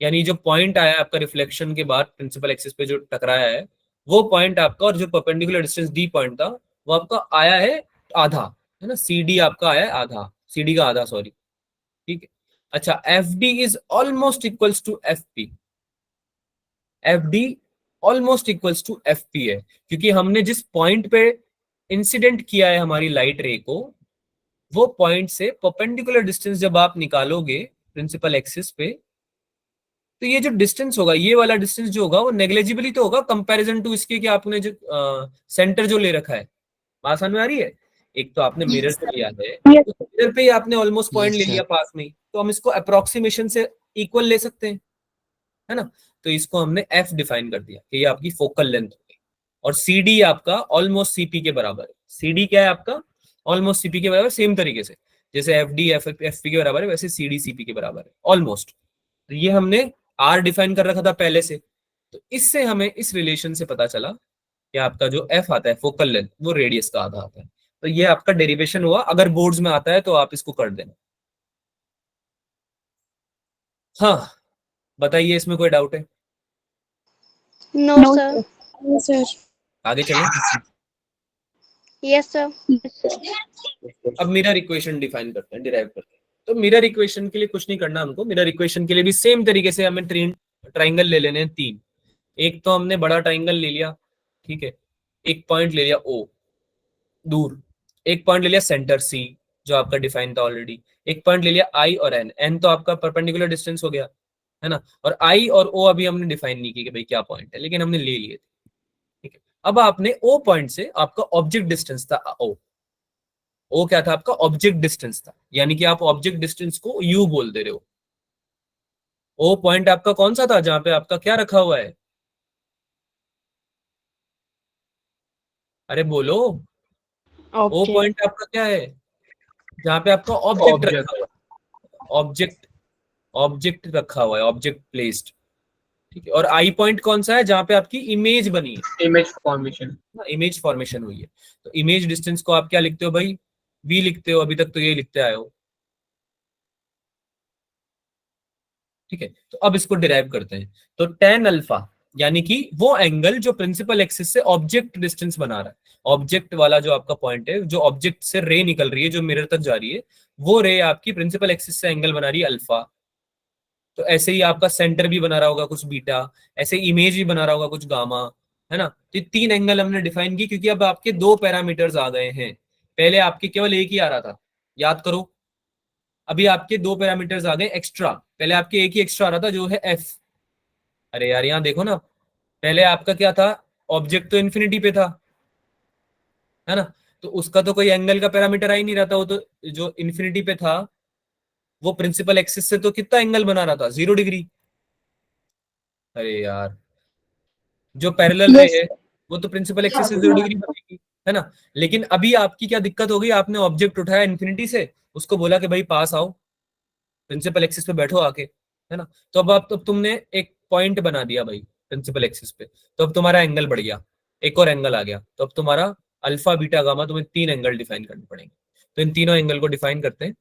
Speaker 1: यानी जो पॉइंट आया आपका रिफ्लेक्शन के बाद प्रिंसिपल एक्सिस पे जो टकराया है वो पॉइंट आपका, और जो परपेंडिकुलर डिस्टेंस डी पॉइंट था वो आपका आया है आधा, है ना, सी डी आपका आया है आधा, सी डी का आधा, सॉरी, ठीक है। अच्छा, F D is almost equals to F P, F D almost equals to F P है, क्योंकि हमने जिस पॉइंट पे इंसिडेंट किया है हमारी लाइट रे को, वो पॉइंट से परपेंडिकुलर डिस्टेंस जब आप निकालोगे प्रिंसिपल एक्सिस पे, तो ये जो डिस्टेंस होगा, ये वाला डिस्टेंस जो होगा वो नेग्लिजिबली तो होगा कंपैरिजन टू इसके कि आपने जो सेंटर जो ले रखा है। बात समझ में आ रही है? एक तो आपने मिरर से लिया है, उस मिरर पे ही आपने ऑलमोस्ट पॉइंट
Speaker 5: Yes,
Speaker 1: ले
Speaker 5: sir.
Speaker 1: लिया पास में ही, तो हम इसको अप्रोक्सीमेशन से इक्वल ले सकते हैं, है ना। तो इसको हमने एफ डिफाइन कर दिया कि ये आपकी फोकल लेंथ होगी, और सी डी आपका ऑलमोस्ट सीपी के बराबर है। सी डी क्या है आपका? ऑलमोस्ट सीपी के बराबर, सेम तरीके से जैसे एफ डी एफ पी के बराबर है, वैसे सी डी सीपी के बराबर है ऑलमोस्ट। तो ये हमने आर डिफाइन कर रखा था पहले से, तो इससे हमें इस रिलेशन से पता चला कि आपका जो एफ आता है फोकल लेंथ, वो रेडियस का आधा आता है। तो ये आपका डेरिवेशन हुआ, अगर बोर्ड्स में आता है तो आप इसको कर देना। हाँ, बताइए, इसमें कोई डाउट है?
Speaker 4: No,
Speaker 2: No,
Speaker 4: sir.
Speaker 2: sir.
Speaker 4: No, sir.
Speaker 1: आगे चलो।
Speaker 4: Yes, sir.
Speaker 2: Yes, sir.
Speaker 1: अब मिरर इक्वेशन डिफाइन करते हैं, डिराइव करते हैं। तो मिरर इक्वेशन के लिए कुछ नहीं करना हमको, मिरर इक्वेशन के लिए भी सेम तरीके से हमें ट्राइंगल ले लेने हैं तीन। एक तो हमने बड़ा ट्राइंगल ले लिया, ठीक है, एक पॉइंट ले लिया ओ दूर, एक पॉइंट ले लिया सेंटर सी जो आपका डिफाइन था ऑलरेडी, एक पॉइंट ले लिया आई और एन, एन तो आपका परपेंडिकुलर डिस्टेंस हो गया, है ना, और आई और ओ अभी हमने डिफाइन नहीं की कि भाई क्या पॉइंट है, लेकिन हमने ले लिए थे, ठीक है। अब आपने ओ पॉइंट से, आपका ऑब्जेक्ट डिस्टेंस था ओ क्या था आपका? ऑब्जेक्ट डिस्टेंस था, यानी कि आप ऑब्जेक्ट डिस्टेंस को यू बोल दे रहे हो। ओ पॉइंट आपका कौन सा था जहां पे आपका क्या रखा हुआ है? अरे बोलो, ओ
Speaker 4: Okay.
Speaker 1: पॉइंट आपका क्या है जहां पे आपका ऑब्जेक्ट
Speaker 6: Object.
Speaker 1: रखा हुआ है? ऑब्जेक्ट रखा हुआ है, ऑब्जेक्ट प्लेस्ड, ठीक है। और आई पॉइंट कौन सा है? जहां पे आपकी इमेज बनी है,
Speaker 6: Image formation.
Speaker 1: इमेज फॉर्मेशन हुई है। तो इमेज डिस्टेंस को आप क्या लिखते हो भाई? वी लिखते हो, अभी तक तो ये लिखते आए हो, ठीक है। तो अब इसको डिराइव करते हैं। तो tan अल्फा यानी कि वो एंगल जो प्रिंसिपल एक्सिस से ऑब्जेक्ट डिस्टेंस बना रहा है, ऑब्जेक्ट वाला जो आपका पॉइंट है, जो ऑब्जेक्ट से रे निकल रही है, जो मिरर तक जा रही है, वो रे आपकी प्रिंसिपल एक्सिस से एंगल बना रही है अल्फा। तो ऐसे ही आपका सेंटर भी बना रहा होगा कुछ बीटा, ऐसे इमेज भी बना रहा होगा कुछ गामा, है ना। तो तीन एंगल हमने डिफाइन की, क्योंकि अब आपके दो पैरामीटर्स आ गए हैं, पहले आपके केवल एक ही आ रहा था, याद करो। अभी आपके दो पैरामीटर्स आ गए एक्स्ट्रा, पहले आपके एक ही एक्स्ट्रा आ रहा था जो है एफ। अरे यार यहाँ देखो ना, पहले आपका क्या था? ऑब्जेक्ट तो इन्फिनिटी पे था, है ना, तो उसका तो कोई एंगल का पैरामीटर आ ही नहीं रहा था, वो तो जो इन्फिनिटी पे था वो प्रिंसिपल एक्सिस से तो कितना एंगल बना रहा था? 0 डिग्री। अरे यार, जो पैरेलल रे
Speaker 2: Yes,
Speaker 1: है वो तो प्रिंसिपल एक्सिस से 0 डिग्री बनेगी, है ना। लेकिन अभी आपकी क्या दिक्कत हो गई? आपने ऑब्जेक्ट उठाया इन्फिनिटी से, उसको बोला कि भाई पास आओ, प्रिंसिपल एक्सिस पे बैठो आके, है ना। तो अब तुमने एक पॉइंट बना दिया भाई प्रिंसिपल एक्सिस पे, तो अब तुम्हारा एंगल बढ़ गया, एक और एंगल आ गया, तो अब तुम्हारा अल्फा बीटा गामा, तुम्हें तीन एंगल डिफाइन करने पड़ेंगे। तो इन तीनों एंगल को डिफाइन करते हैं।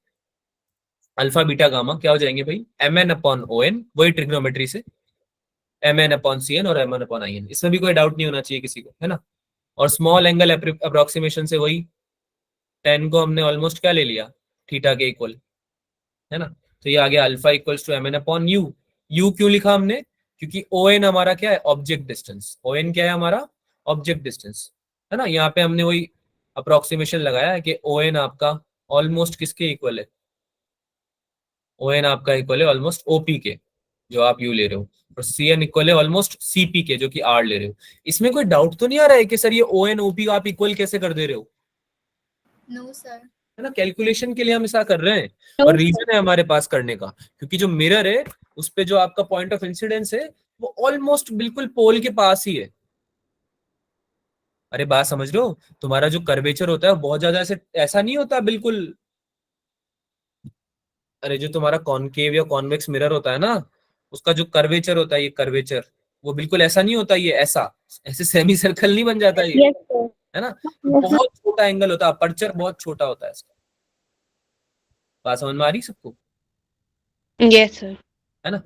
Speaker 1: अल्फा बीटा गामा क्या हो जाएंगे भाई? M N upon O N, वही ट्रिग्नोमेट्री से, M N upon C N और M N upon I N, इसमें भी कोई डाउट नहीं होना चाहिए किसी को, है ना। और स्मॉल एंगल अप्रोक्सीमेशन से वही टेन को हमने ऑलमोस्ट क्या ले लिया? थीटा के इक्वल, है ना। तो ये आ गया alpha equals to M N upon U. U क्यों लिखा हमने? क्योंकि ओ एन हमारा क्या है? Object distance. ओ एन क्या है हमारा? ऑब्जेक्ट डिस्टेंस, है ना। यहाँ पे हमने वही अप्रोक्सीमेशन लगाया है कि ओ एन आपका ऑलमोस्ट किसके इक्वल है? ओ एन आपका इक्वल है ऑलमोस्ट ओपी के, जो आप यू ले रहे हो, और सी एन इक्वल है ऑलमोस्ट सीपी के, जो कि आर ले रहे हो। इसमें कोई डाउट तो नहीं आ रहा है कि सर ये ओ एन ओपी आप इक्वल कैसे कर दे रहे हो?
Speaker 2: no, sir.
Speaker 1: है ना, कैलकुलेशन के लिए हम ऐसा कर रहे हैं,
Speaker 2: No,
Speaker 1: और
Speaker 2: sir.
Speaker 1: रीजन है हमारे पास करने का, क्योंकि जो मिरर है उस पे जो आपका पॉइंट ऑफ इंसिडेंस है वो ऑलमोस्ट बिल्कुल पोल के पास ही है। अरे बात समझ रहे हो? तुम्हारा जो कर्वेचर होता है वो बहुत ज्यादा ऐसा नहीं होता बिल्कुल। अरे जो तुम्हारा कॉनकेव या कॉन्वेक्स मिरर होता है ना, उसका जो कर्वेचर होता है, ये कर्वेचर वो बिल्कुल ऐसा नहीं होता, ये ऐसे सेमी सर्कल नहीं बन जाता ये,
Speaker 2: Yes, sir.
Speaker 1: है ना।
Speaker 2: Yes,
Speaker 1: बहुत छोटा एंगल होता है, अपर्चर बहुत छोटा होता है इसका। बात समझ में आ रही सबको?
Speaker 4: Yes, sir.
Speaker 1: है ना।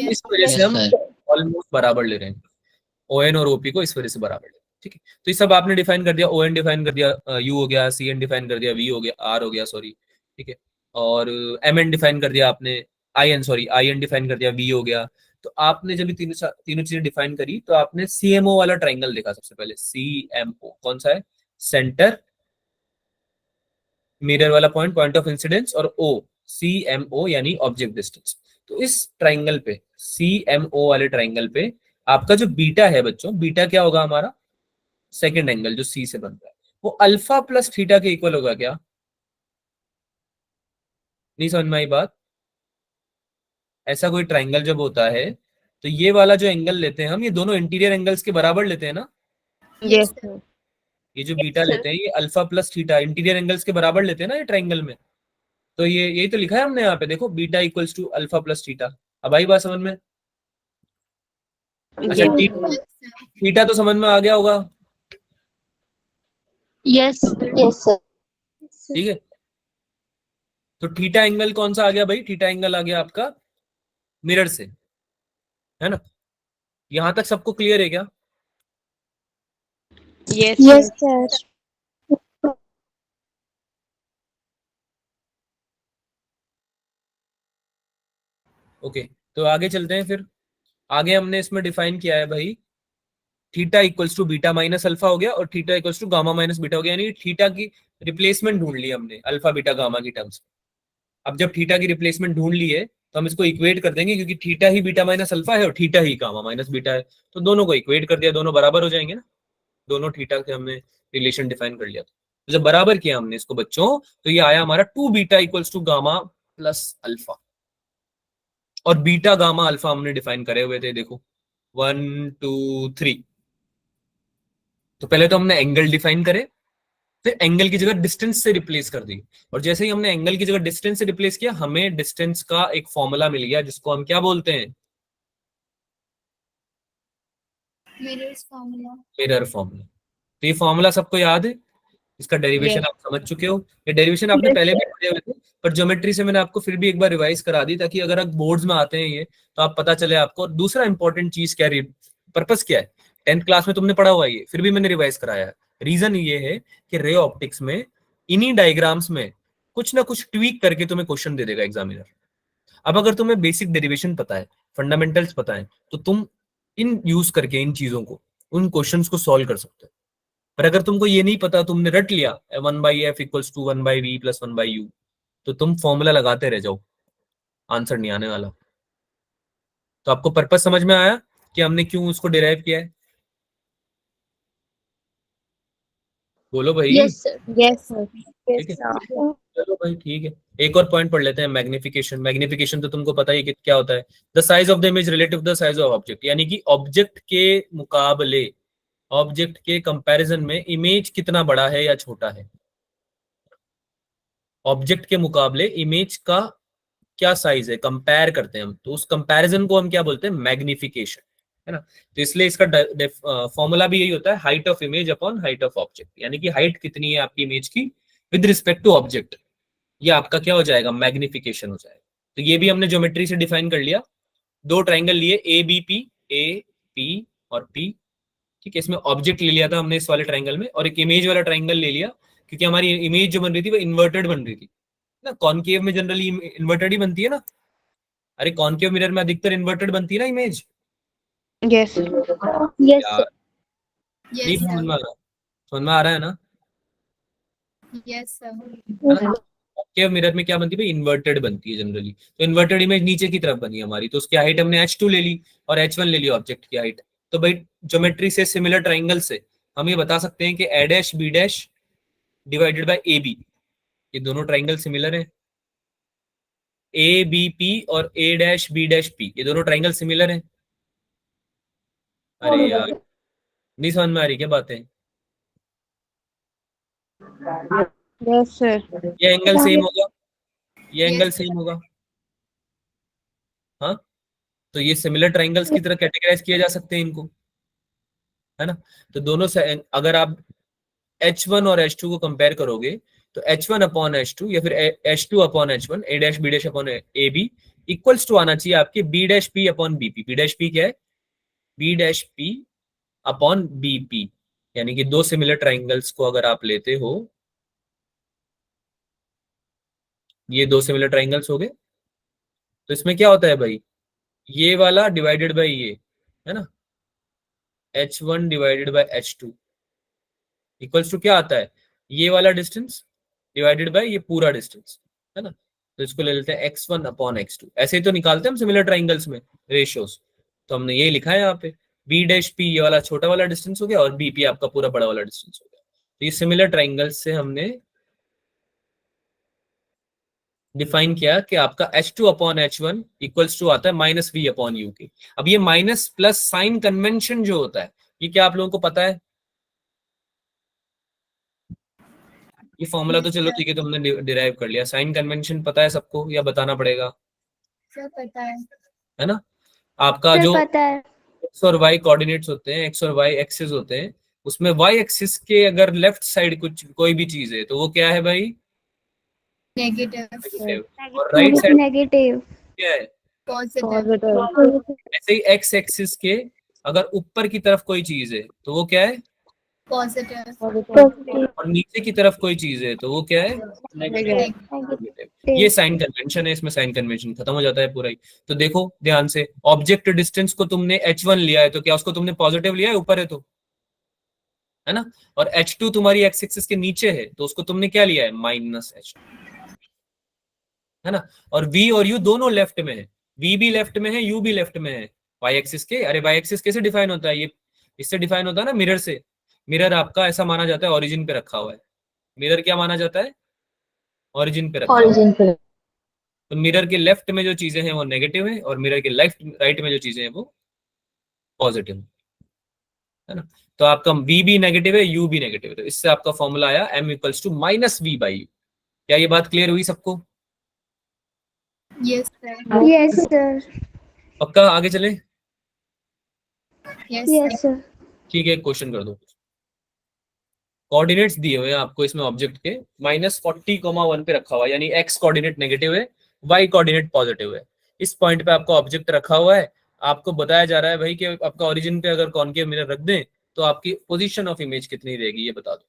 Speaker 1: इस वजह से
Speaker 5: Yes,
Speaker 1: हम
Speaker 5: sir.
Speaker 1: ऑलमोस्ट बराबर ले रहे हैं, ON और OP को इस वजह से बराबर ले रहे हैं, ठीक है। तो ये सब आपने डिफाइन कर दिया, ON डिफाइन कर दिया, U हो गया, CN डिफाइन कर दिया, V हो गया, R हो गया, सॉरी, ठीक है, और MN डिफाइन कर दिया आपने, IN डिफाइन कर दिया, V हो गया। तो आपने जब ये तीनों चीजें डिफाइन करी तो आपने CMO वाला ट्राइंगल देखा सबसे पहले। CMO कौन सा है? सेंटर, मिरर वाला पॉइंट ऑफ इंसिडेंस, और O, CMO यानी ऑब्जेक्ट डिस्टेंस। तो इस ट्राइंगल पे, CMO वाले ट्राइंगल पे आपका जो बीटा है बच्चों, बीटा क्या होगा हमारा? सेकेंड एंगल जो C से बनता है, वो अल्फा प्लस थीटा के इक्वल होगा क्या? नहीं समझ में आई बात? ऐसा कोई ट्राइंगल जब होता है तो ये वाला जो एंगल लेते हैं हम, ये दोनों इंटीरियर एंगल्स के बराबर लेते हैं ना।
Speaker 4: Yes, sir.
Speaker 1: ये जो बीटा लेते हैं ये alpha plus theta interior angles के बराबर लेते हैं ना ये ट्राइंगल में। तो ये यही तो लिखा है हमने यहाँ पे, देखो beta equals to alpha plus theta. अब आई बात समझ में? अच्छा, थीटा तो समझ में आ गया होगा,
Speaker 2: यस
Speaker 3: Yes, sir.
Speaker 1: ठीक है। तो थीटा एंगल कौन सा आ गया भाई? थीटा एंगल आ गया आपका मिरर से, है ना। यहां तक सबको क्लियर है क्या?
Speaker 4: Yes,
Speaker 3: Yes,
Speaker 4: sir.
Speaker 3: sir.
Speaker 1: Okay, तो आगे चलते हैं फिर। आगे हमने इसमें डिफाइन किया है भाई, theta equals to beta minus alpha हो गया, और theta equals to gamma minus beta हो गया, यानी थीटा की रिप्लेसमेंट ढूंढ ली हमने अल्फा बीटा गामा की टर्म्स में। अब जब थीटा की रिप्लेसमेंट ढूंढ ली है तो हम इसको इक्वेट कर देंगे, क्योंकि थीटा ही बीटा माइनस अल्फा है और थीटा ही गामा माइनस बीटा है, तो दोनों को इक्वेट कर दिया, दोनों बराबर हो जाएंगे ना। दोनों थीटा से हमने रिलेशन डिफाइन कर लिया था। तो जब बराबर किया हमने इसको बच्चों, तो ये आया हमारा 2 beta equals to gamma plus alpha. और बीटा गामा अल्फा हमने डिफाइन करे हुए थे, देखो 1 2 3। तो पहले तो हमने एंगल डिफाइन करे, फिर एंगल की जगह डिस्टेंस से रिप्लेस कर दी, और जैसे ही हमने एंगल की जगह डिस्टेंस से रिप्लेस किया, हमें डिस्टेंस का एक फॉर्मूला मिल गया जिसको हम क्या बोलते हैं? Mirror formula. तो ये फॉर्मूला सबको याद है? इसका डेरिवेशन
Speaker 4: Yes.
Speaker 1: आप समझ चुके हो? ये डेरिवेशन आपने पहले भी पढ़े हुए थे, पर ज्योमेट्री से मैंने आपको फिर भी एक बार रिवाइज करा दी, ताकि अगर आप बोर्ड्स में आते हैं ये तो आप पता चले आपको। और दूसरा इंपॉर्टेंट चीज क्या, पर्पस क्या है, 10th क्लास में तुमने पढ़ा हुआ है ये, फिर भी मैंने रिवाइज कराया है। रीजन ये है कि रे ऑप्टिक्स में इन्हीं डायग्राम्स में कुछ ना कुछ ट्वीक करके तुम्हें क्वेश्चन दे देगा एग्जामिनर। अब अगर तुम्हें बेसिक डेरिवेशन पता है, फंडामेंटल्स पता है, तो तुम इन यूज करके इन चीजों को, उन क्वेश्चंस को सॉल्व कर सकते हो। पर अगर तुमको ये नहीं पता, तुमने रट लिया 1/f equals to 1/v plus 1/u, तो तुम फॉर्मूला लगाते रह जाओ, आंसर नहीं आने वाला। तो आपको पर्पस समझ में आया कि हमने क्यों उसको डिराइव किया है? बोलो भाई।
Speaker 2: Yes sir
Speaker 4: Yes, sir.
Speaker 1: ठीक है, चलो भाई ठीक है। एक और पॉइंट पढ़ लेते हैं, मैग्निफिकेशन। मैग्निफिकेशन तो तुमको पता ही कि क्या होता है, the size of the image relative the size of object, यानी कि ऑब्जेक्ट के मुकाबले, ऑब्जेक्ट के कंपैरिजन में इमेज कितना बड़ा है या छोटा है। ऑब्जेक्ट के मुकाबले इमेज का क्या साइज है, कंपेयर करते हैं हम, तो उस कंपैरिजन को हम क्या बोलते हैं? मैग्निफिकेशन, है ना। तो इसलिए इसका फॉर्मूला भी यही होता है, height of image upon height of object, यानी कि हाइट कितनी है आपकी इमेज की विद रिस्पेक्ट टू ऑब्जेक्ट, ये आपका क्या हो जाएगा? मैग्निफिकेशन हो जाएगा। तो ये भी हमने ज्योमेट्री से डिफाइन कर लिया। दो ट्राइंगल लिए ए पी और पी, ठीक है। इसमें ऑब्जेक्ट ले लिया था हमने इस वाले ट्राइंगल में, और एक इमेज वाला ट्राइंगल ले लिया, क्योंकि हमारी इमेज जो बन रही थी वो इन्वर्टेड बन रही थी ना। कॉनकेव में जनरली इन्वर्टेड ही बनती है ना। अरे कॉनकेव मिरर में अधिकतर इन्वर्टेड बनती है ना इमेज।
Speaker 4: Yes.
Speaker 3: Yes,
Speaker 1: यार
Speaker 3: sir.
Speaker 1: नहीं समझ में आ रहा? समझ में आ रहा है ना?
Speaker 2: यस सर
Speaker 1: कॉनकेव मिरर में क्या बनती है भाई? इन्वर्टेड बनती है जनरली। तो इन्वर्टेड इमेज नीचे की तरफ बनी हमारी, तो उसकी हाइट हमने h2 ले ली और h1 ले ली ऑब्जेक्ट की हाइट। तो भाई ज्योमेट्री से, सिमिलर ट्राइंगल से हम ये बता सकते हैं कि a dash b dash divided by ab, ये दोनों ट्राइंगल सिमिलर है। ए बी पी और a dash b dash p, ये दोनों ट्राइंगल सिमिलर है। अरे यार नहीं समझ में आ रही क्या बातें?
Speaker 4: Yes, sir.
Speaker 1: ये एंगल सेम होगा, ये एंगल सेम होगा, हाँ। तो ये सिमिलर ट्राइंगल्स की तरह कैटेगराइज किया जा सकते हैं इनको, है ना। तो दोनों से अगर आप H1 और H2 को कंपेयर करोगे, तो H1 अपॉन H2 या फिर H2 upon H1, A dash B dash upon AB, equals to आना चाहिए आपके B dash P upon BP. B dash P क्या है? B dash P upon BP, यानी कि दो सिमिलर ट्राइंगल्स को अगर आप लेते हो, ये दो सिमिलर ट्राइंगल्स हो गए, तो इसमें क्या होता है भाई, ये वाला डिवाइडेड बाय ये, है ना, h1 divided by h2 equals to क्या आता है, ये वाला डिस्टेंस डिवाइडेड बाय ये पूरा डिस्टेंस, है ना। तो इसको ले लेते हैं x1 अपॉन x2। ऐसे ही तो निकालते हैं हम सिमिलर ट्राइंगल्स में रेशियोज। तो हमने ये लिखा है यहाँ पे, बी डैश पी ये वाला छोटा वाला डिस्टेंस हो गया और बीपी आपका पूरा बड़ा वाला डिस्टेंस हो गया। तो ये सिमिलर ट्राइंगल्स से हमने डिफाइन किया कि आपका h2 upon h1 equals to आता है माइनस v अपॉन u के। अब ये माइनस प्लस साइन कन्वेंशन जो होता है, ये क्या आप लोगों को पता है? ये फॉर्मूला तो चलो ठीक है, तुमने डिराइव कर लिया। साइन कन्वेंशन पता है सबको या बताना पड़ेगा?
Speaker 2: सर पता
Speaker 1: है ना। आपका
Speaker 3: सर
Speaker 1: जो
Speaker 3: पता है।
Speaker 1: एक्स और वाई कोऑर्डिनेट्स होते हैं, एक्स और वाई एक्सिस होते हैं, उसमें वाई एक्सिस के अगर लेफ्ट साइड कुछ कोई भी चीज है तो वो क्या है भाई?
Speaker 2: नेगेटिव,
Speaker 1: और राइट साइड
Speaker 3: नेगेटिव
Speaker 1: क्या है?
Speaker 4: Positive.
Speaker 1: ऐसे ही एक्स एक्सिस के अगर ऊपर की तरफ कोई चीज है तो वो क्या है?
Speaker 4: Positive.
Speaker 1: और नीचे की तरफ कोई चीज है तो वो क्या है? ये साइन कन्वेंशन है, इसमें साइन कन्वेंशन खत्म हो जाता है पूरा ही। तो देखो ध्यान से, ऑब्जेक्ट डिस्टेंस को तुमने h1 लिया है तो क्या उसको तुमने पॉजिटिव लिया है? ऊपर है तो, है ना। और h2 तुम्हारी एक्स एक्सिस के नीचे है तो उसको तुमने क्या लिया है? माइनस h2, है ना। और v और u दोनों लेफ्ट में है, v भी लेफ्ट में है, u भी लेफ्ट में है y एक्सिस के। अरे y एक्सिस कैसे डिफाइन होता है? ये इससे डिफाइन होता है ना मिरर से। मिरर आपका ऐसा माना जाता है ओरिजिन पे रखा हुआ है। मिरर क्या माना जाता है? ओरिजिन पे रखा हुआ है।
Speaker 4: Origin पे.
Speaker 1: तो मिरर के लेफ्ट में जो चीजें हैं वो नेगेटिव है और मिरर के लेफ्ट राइट में जो चीजें हैं वो पॉजिटिव है ना। तो आपका v भी नेगेटिव है, u भी नेगेटिव है, तो इससे आपका फॉर्मूला आया m equals to minus v by u. क्या ये बात क्लियर हुई सबको?
Speaker 2: Yes sir,
Speaker 3: yes sir.
Speaker 1: पक्का आगे चले?
Speaker 3: Yes sir.
Speaker 1: ठीक है, एक क्वेश्चन कर दो। कोऑर्डिनेट्स दिए हुए हैं आपको इसमें ऑब्जेक्ट के, -40,1 पे रखा हुआ है, यानी x कोऑर्डिनेट नेगेटिव है, y कोऑर्डिनेट पॉजिटिव है। इस पॉइंट पे आपका ऑब्जेक्ट रखा हुआ है, आपको बताया जा रहा है भाई कि आपका ओरिजिन पे अगर कॉनकेव मिरर रख दें तो आपकी पोजीशन ऑफ इमेज कितनी रहेगी, ये बता दो।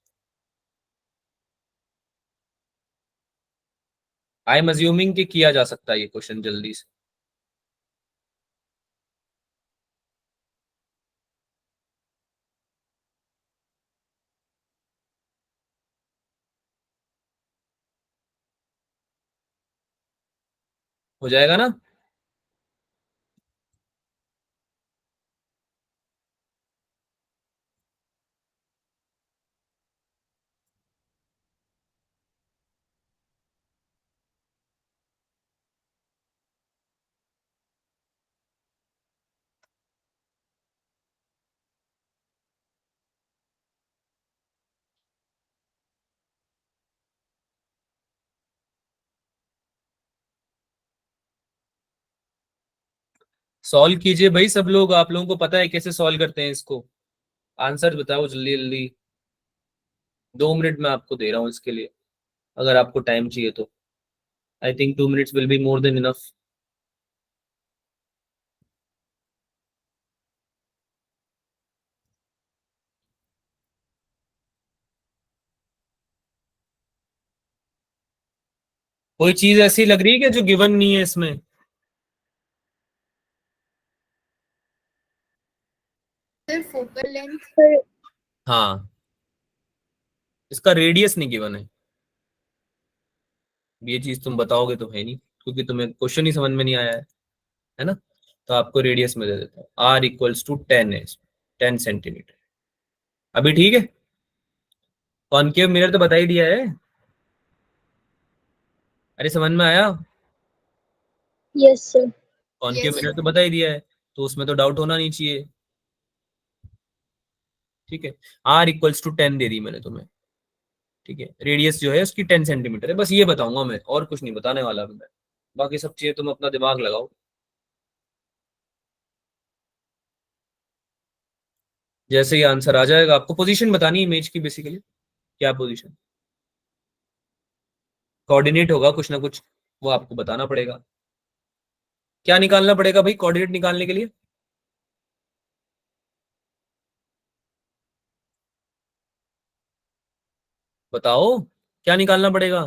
Speaker 1: आई एम अज्यूमिंग कि किया जा सकता है ये क्वेश्चन जल्दी से। हो जाएगा ना? सॉल्व कीजिए भाई सब लोग, आप लोगों को पता है कैसे सॉल्व करते हैं इसको। आंसर बताओ जल्दी जल्दी, 2 मिनट में आपको दे रहा हूँ इसके लिए, अगर आपको टाइम चाहिए तो। I think 2 minutes will be more than enough. कोई चीज ऐसी लग रही है क्या जो गिवन नहीं है इसमें?
Speaker 2: सर फोकल लेंथ,
Speaker 1: हाँ, इसका रेडियस नहीं गिवन है। ये चीज तुम बताओगे तो है नहीं, क्योंकि तुम्हें क्वेश्चन ही समझ में नहीं आया है ना। तो आपको रेडियस में दे देता हूँ, r इक्वल्स टू 10 है, 10 सेंटीमीटर। अभी ठीक है? कॉनकेव मिरर तो बता ही दिया है। अरे समझ में आया?
Speaker 2: Yes sir,
Speaker 1: concave
Speaker 2: Yes,
Speaker 1: mirror
Speaker 2: sir.
Speaker 1: तो बता ही दिया है, तो उसमें तो डाउट होना नहीं चाहिए। ठीक है, r इक्वल्स टू 10 दे दी मैंने तुम्हें। ठीक है, रेडियस जो है उसकी 10 सेंटीमीटर है, बस ये बताऊंगा मैं, और कुछ नहीं बताने वाला मैं। बाकी सब चीजें तुम अपना दिमाग लगाओ। जैसे ही आंसर आ जाएगा, आपको पोजीशन बतानी है इमेज की बेसिकली, क्या पोजीशन, कोऑर्डिनेट होगा कुछ ना कुछ, वो आपको बताना पड़ेगा। क्या निकालना पड़ेगा भाई कोऑर्डिनेट निकालने के लिए? बताओ क्या निकालना पड़ेगा?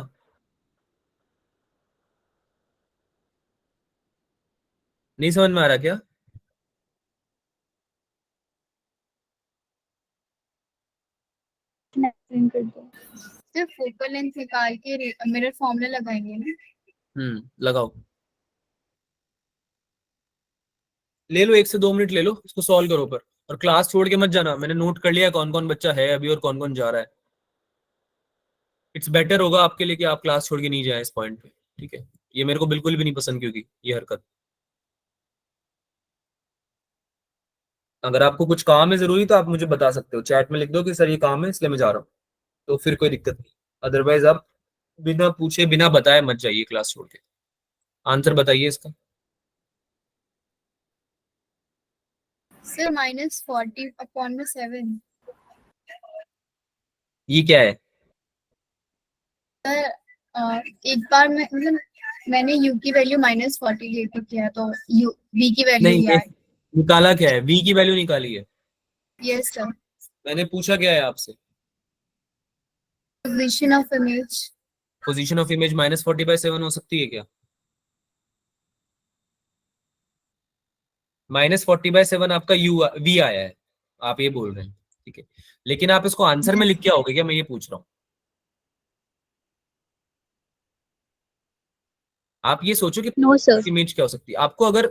Speaker 1: नहीं समझ में आ रहा क्या?
Speaker 2: प्रिंट कर दो।
Speaker 4: सिर्फ फोकल लेंथ निकाल के मिरर फॉर्मूला लगाएंगे ना।
Speaker 1: लगाओ, ले लो 1 से 2 मिनट ले लो, इसको सॉल्व करो पर। और क्लास छोड़ के मत जाना, मैंने नोट कर लिया कौन कौन बच्चा है अभी और कौन कौन जा रहा है। इट्स बेटर होगा आपके लिए कि आप क्लास छोड़ के नहीं जाए इस पॉइंट पे, ठीक है? ये मेरे को बिल्कुल भी नहीं पसंद, क्योंकि ये हरकत, अगर आपको कुछ काम है जरूरी तो आप मुझे बता सकते हो, चैट में लिख दो कि सर ये काम है इसलिए मैं जा रहा हूँ, तो फिर कोई दिक्कत नहीं। अदरवाइज आप बिना पूछे बिना बताए मत जाइए क्लास छोड़ के। आंसर बताइए इसका।
Speaker 4: सर -40/7।
Speaker 1: ये क्या है?
Speaker 4: सर एक बार मैं मतलब मैंने u की वैल्यू -40 लेके किया तो u v की वैल्यू
Speaker 1: नहीं,
Speaker 4: ये
Speaker 1: ये
Speaker 4: आई।
Speaker 1: निकाला क्या है? v की वैल्यू निकाली है?
Speaker 4: Yes sir.
Speaker 1: मैंने पूछा क्या है आपसे?
Speaker 4: Position of image.
Speaker 1: Position of image -40/7 हो सकती है क्या? -40/7 आपका u v आया है, आप ये बोल रहे हैं, ठीक है? लेकिन आप इसको आंसर में लिख के आओगे क्या, मैं ये पूछ रहा हूँ। आप ये सोचो कि
Speaker 2: नो सर।
Speaker 1: इमेज क्या हो सकती है आपको, अगर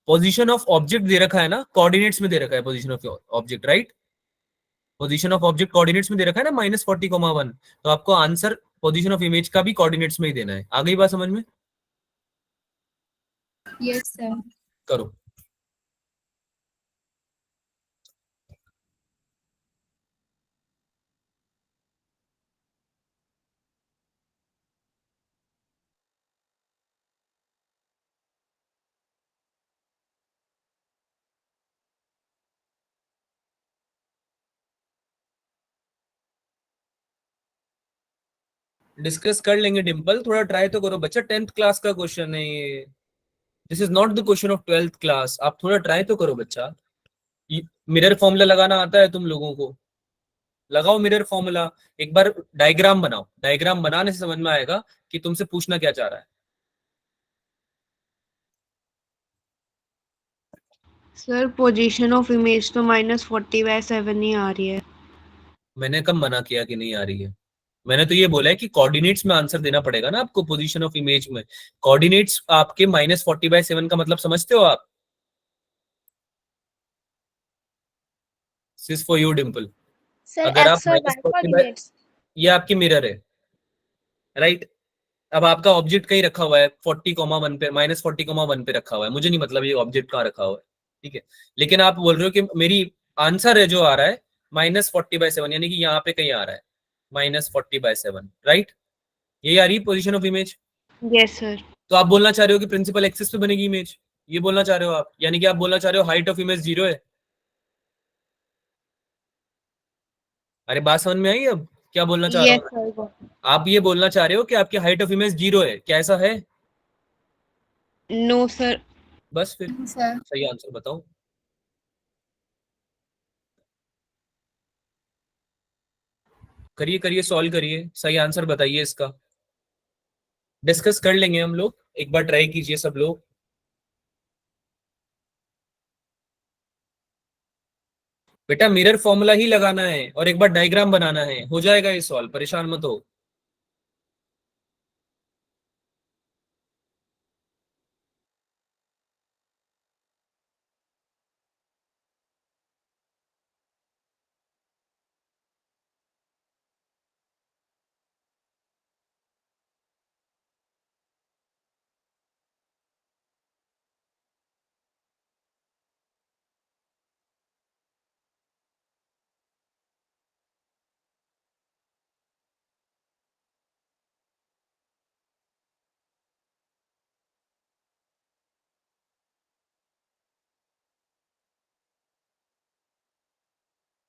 Speaker 1: पोजीशन ऑफ ऑब्जेक्ट दे रखा है ना, कोऑर्डिनेट्स में दे रखा है position of object, right? Position of object coordinates में दे रखा है ना -40,1, तो आपको आंसर पोजीशन ऑफ इमेज का भी कोऑर्डिनेट्स में ही देना है। आ गई बात समझ में?
Speaker 4: Yes sir.
Speaker 1: करो। डिस्कस कर लेंगे डिम्पल, थोड़ा ट्राई तो करो बच्चा, 10th क्लास का क्वेश्चन है ये, this is not the question of 12th class. आप थोड़ा ट्राई तो करो बच्चा। मिरर फॉर्मूला लगाना आता है तुम लोगों को? लगाओ मिरर फॉर्मूला, एक बार डायग्राम बनाओ, डायग्राम बनाने से समझ में आएगा कि तुमसे पूछना क्या चाह रहा है।
Speaker 7: सर पोजीशन ऑफ इमेज तो -40/7 ही आ रही है।
Speaker 1: मैंने कब मना किया कि नहीं आ रही है? मैंने तो ये बोला है कि कोऑर्डिनेट्स में आंसर देना पड़ेगा ना आपको, पोजीशन ऑफ इमेज में। कोऑर्डिनेट्स आपके -40/7 का मतलब समझते हो आप? सिर्फ फॉर यू डिम्पल,
Speaker 3: सर
Speaker 1: अगर आप
Speaker 3: एक्स और वाई कोऑर्डिनेट्स।
Speaker 1: ये आपकी मिरर है, राइट? अब आपका ऑब्जेक्ट कहीं रखा हुआ है 40,1 पे, -40,1 पे रखा हुआ है, मुझे नहीं मतलब ये ऑब्जेक्ट कहाँ रखा हुआ है, ठीक है? लेकिन आप बोल रहे हो कि मेरी आंसर है जो आ रहा है -40/7, यानी कि यहाँ पे कहीं आ रहा है -40/7, राइट? यही आ रही है position of image.
Speaker 7: Yes sir.
Speaker 1: तो आप बोलना चाह रहे हो कि प्रिंसिपल एक्सिस पे बनेगी इमेज, ये बोलना चाह रहे हो आप? यानी कि आप बोलना चाह रहे हो हाइट ऑफ इमेज 0 है? अरे बात समझ में आई अब क्या बोलना चाह रहा
Speaker 7: यस
Speaker 1: हूँ मैं?
Speaker 7: सर।
Speaker 1: आप ये बोलना चाह रहे हो कि आपकी हाइट ऑफ इमेज 0 है, क्या ऐसा है?
Speaker 7: No sir.
Speaker 1: बस फिर
Speaker 4: सर
Speaker 1: सही आंसर बताओ। करिए करिए, सॉल्व करिए, सही आंसर बताइए इसका। डिस्कस कर लेंगे हम लोग, एक बार ट्राई कीजिए सब लोग। बेटा मिरर फॉर्मूला ही लगाना है और एक बार डायग्राम बनाना है, हो जाएगा ये सॉल्व, परेशान मत हो।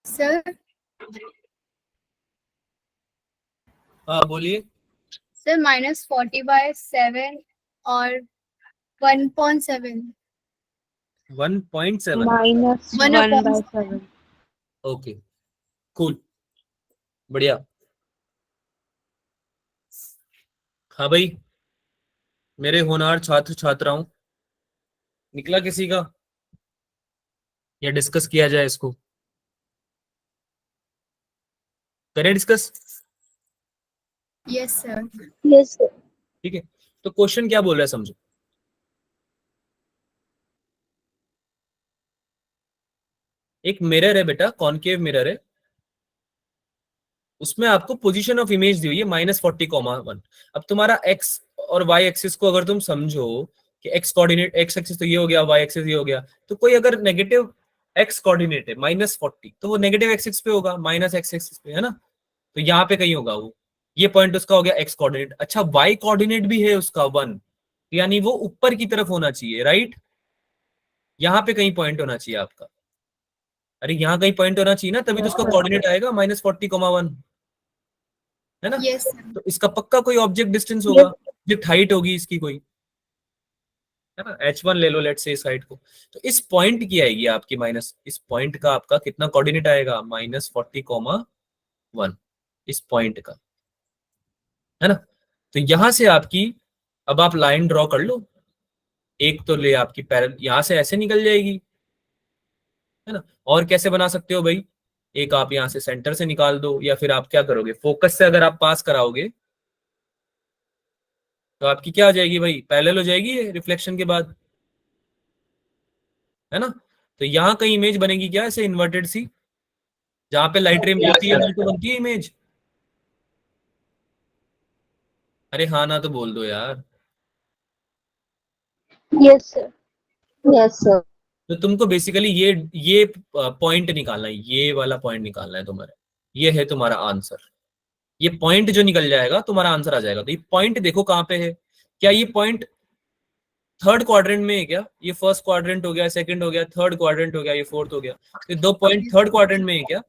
Speaker 4: सर
Speaker 1: हाँ बोलिए।
Speaker 4: सर -40/7 और 1.7.
Speaker 1: 1.7।
Speaker 7: minus
Speaker 4: 1
Speaker 7: 1
Speaker 4: upon
Speaker 7: by
Speaker 4: 7.
Speaker 7: 7.
Speaker 1: Okay cool, बढ़िया। हाँ भाई, मेरे होनहार छात्र छात्राओं, निकला किसी का, या डिस्कस किया जाए इसको? करें discuss?
Speaker 4: Yes, sir.
Speaker 2: Yes, sir.
Speaker 1: ठीक है, तो क्वेश्चन क्या बोल रहा है समझो। एक मिरर है बेटा, कॉनकेव मिरर है, उसमें आपको पोजीशन ऑफ इमेज दी हुई है -40,1। अब तुम्हारा एक्स और वाई एक्सिस को अगर तुम समझो कि एक्स कोऑर्डिनेट, एक्स एक्सिस तो ये हो गया, वाई एक्सिस ये हो गया, तो कोई अगर नेगेटिव एक्स कोऑर्डिनेट है -40, तो वो नेगेटिव एक्सिस पे होगा, माइनस एक्स एक्सिस पे, है ना। तो यहाँ पे कहीं होगा वो, ये पॉइंट उसका हो गया एक्स कोऑर्डिनेट। अच्छा, वाई कोऑर्डिनेट भी है उसका 1, यानी वो ऊपर की तरफ होना चाहिए, राइट। यहाँ पे कहीं पॉइंट होना चाहिए आपका, अरे यहाँ कहीं पॉइंट होना चाहिए ना, तभी तो उसका कोऑर्डिनेट आएगा -40,1, है ना।
Speaker 4: Yes, sir.
Speaker 1: तो इसका पक्का कोई ऑब्जेक्ट डिस्टेंस होगा, ऑब्जेक्ट हाइट होगी इसकी कोई, है ना। h1 ले लो, लेट्स से इस हाइट को, तो इस पॉइंट की आएगी आपकी माइनस, इस पॉइंट का आपका कितना कोऑर्डिनेट आएगा, -40,1, इस पॉइंट का, है ना। तो यहां से आपकी, अब आप लाइन ड्रॉ कर लो, एक तो ले आपकी पैरेलल यहां से ऐसे निकल जाएगी, है ना। और कैसे बना सकते हो भाई, एक आप यहां से सेंटर से निकाल दो, या फिर आप क्या करोगे, फोकस से अगर आप पास कराओगे तो आपकी क्या हो जाएगी भाई, पैरेलल हो जाएगी रिफ्लेक्शन के बाद, है ना। तो यहाँ कहीं इमेज बनेगी क्या, ऐसे इन्वर्टेड सी, जहां पे लाइट रे मिलती है वहीं तो बनती है इमेज। अरे हाँ ना तो बोल दो यार।
Speaker 2: Yes, sir.
Speaker 3: Yes, sir.
Speaker 1: तो तुमको बेसिकली ये पॉइंट निकालना है, ये वाला पॉइंट निकालना है तुम्हारा, ये है तुम्हारा आंसर। ये पॉइंट जो निकल जाएगा तुम्हारा आंसर आ जाएगा। तो ये पॉइंट देखो कहाँ पे है, क्या ये पॉइंट थर्ड क्वाड्रेंट में है क्या, ये फर्स्ट क्वाड्रेंट हो गया, सेकंड हो गया, थर्ड क्वाड्रेंट हो गया, ये फोर्थ हो गया, ये दो पॉइंट थर्ड क्वाड्रेंट में है क्या।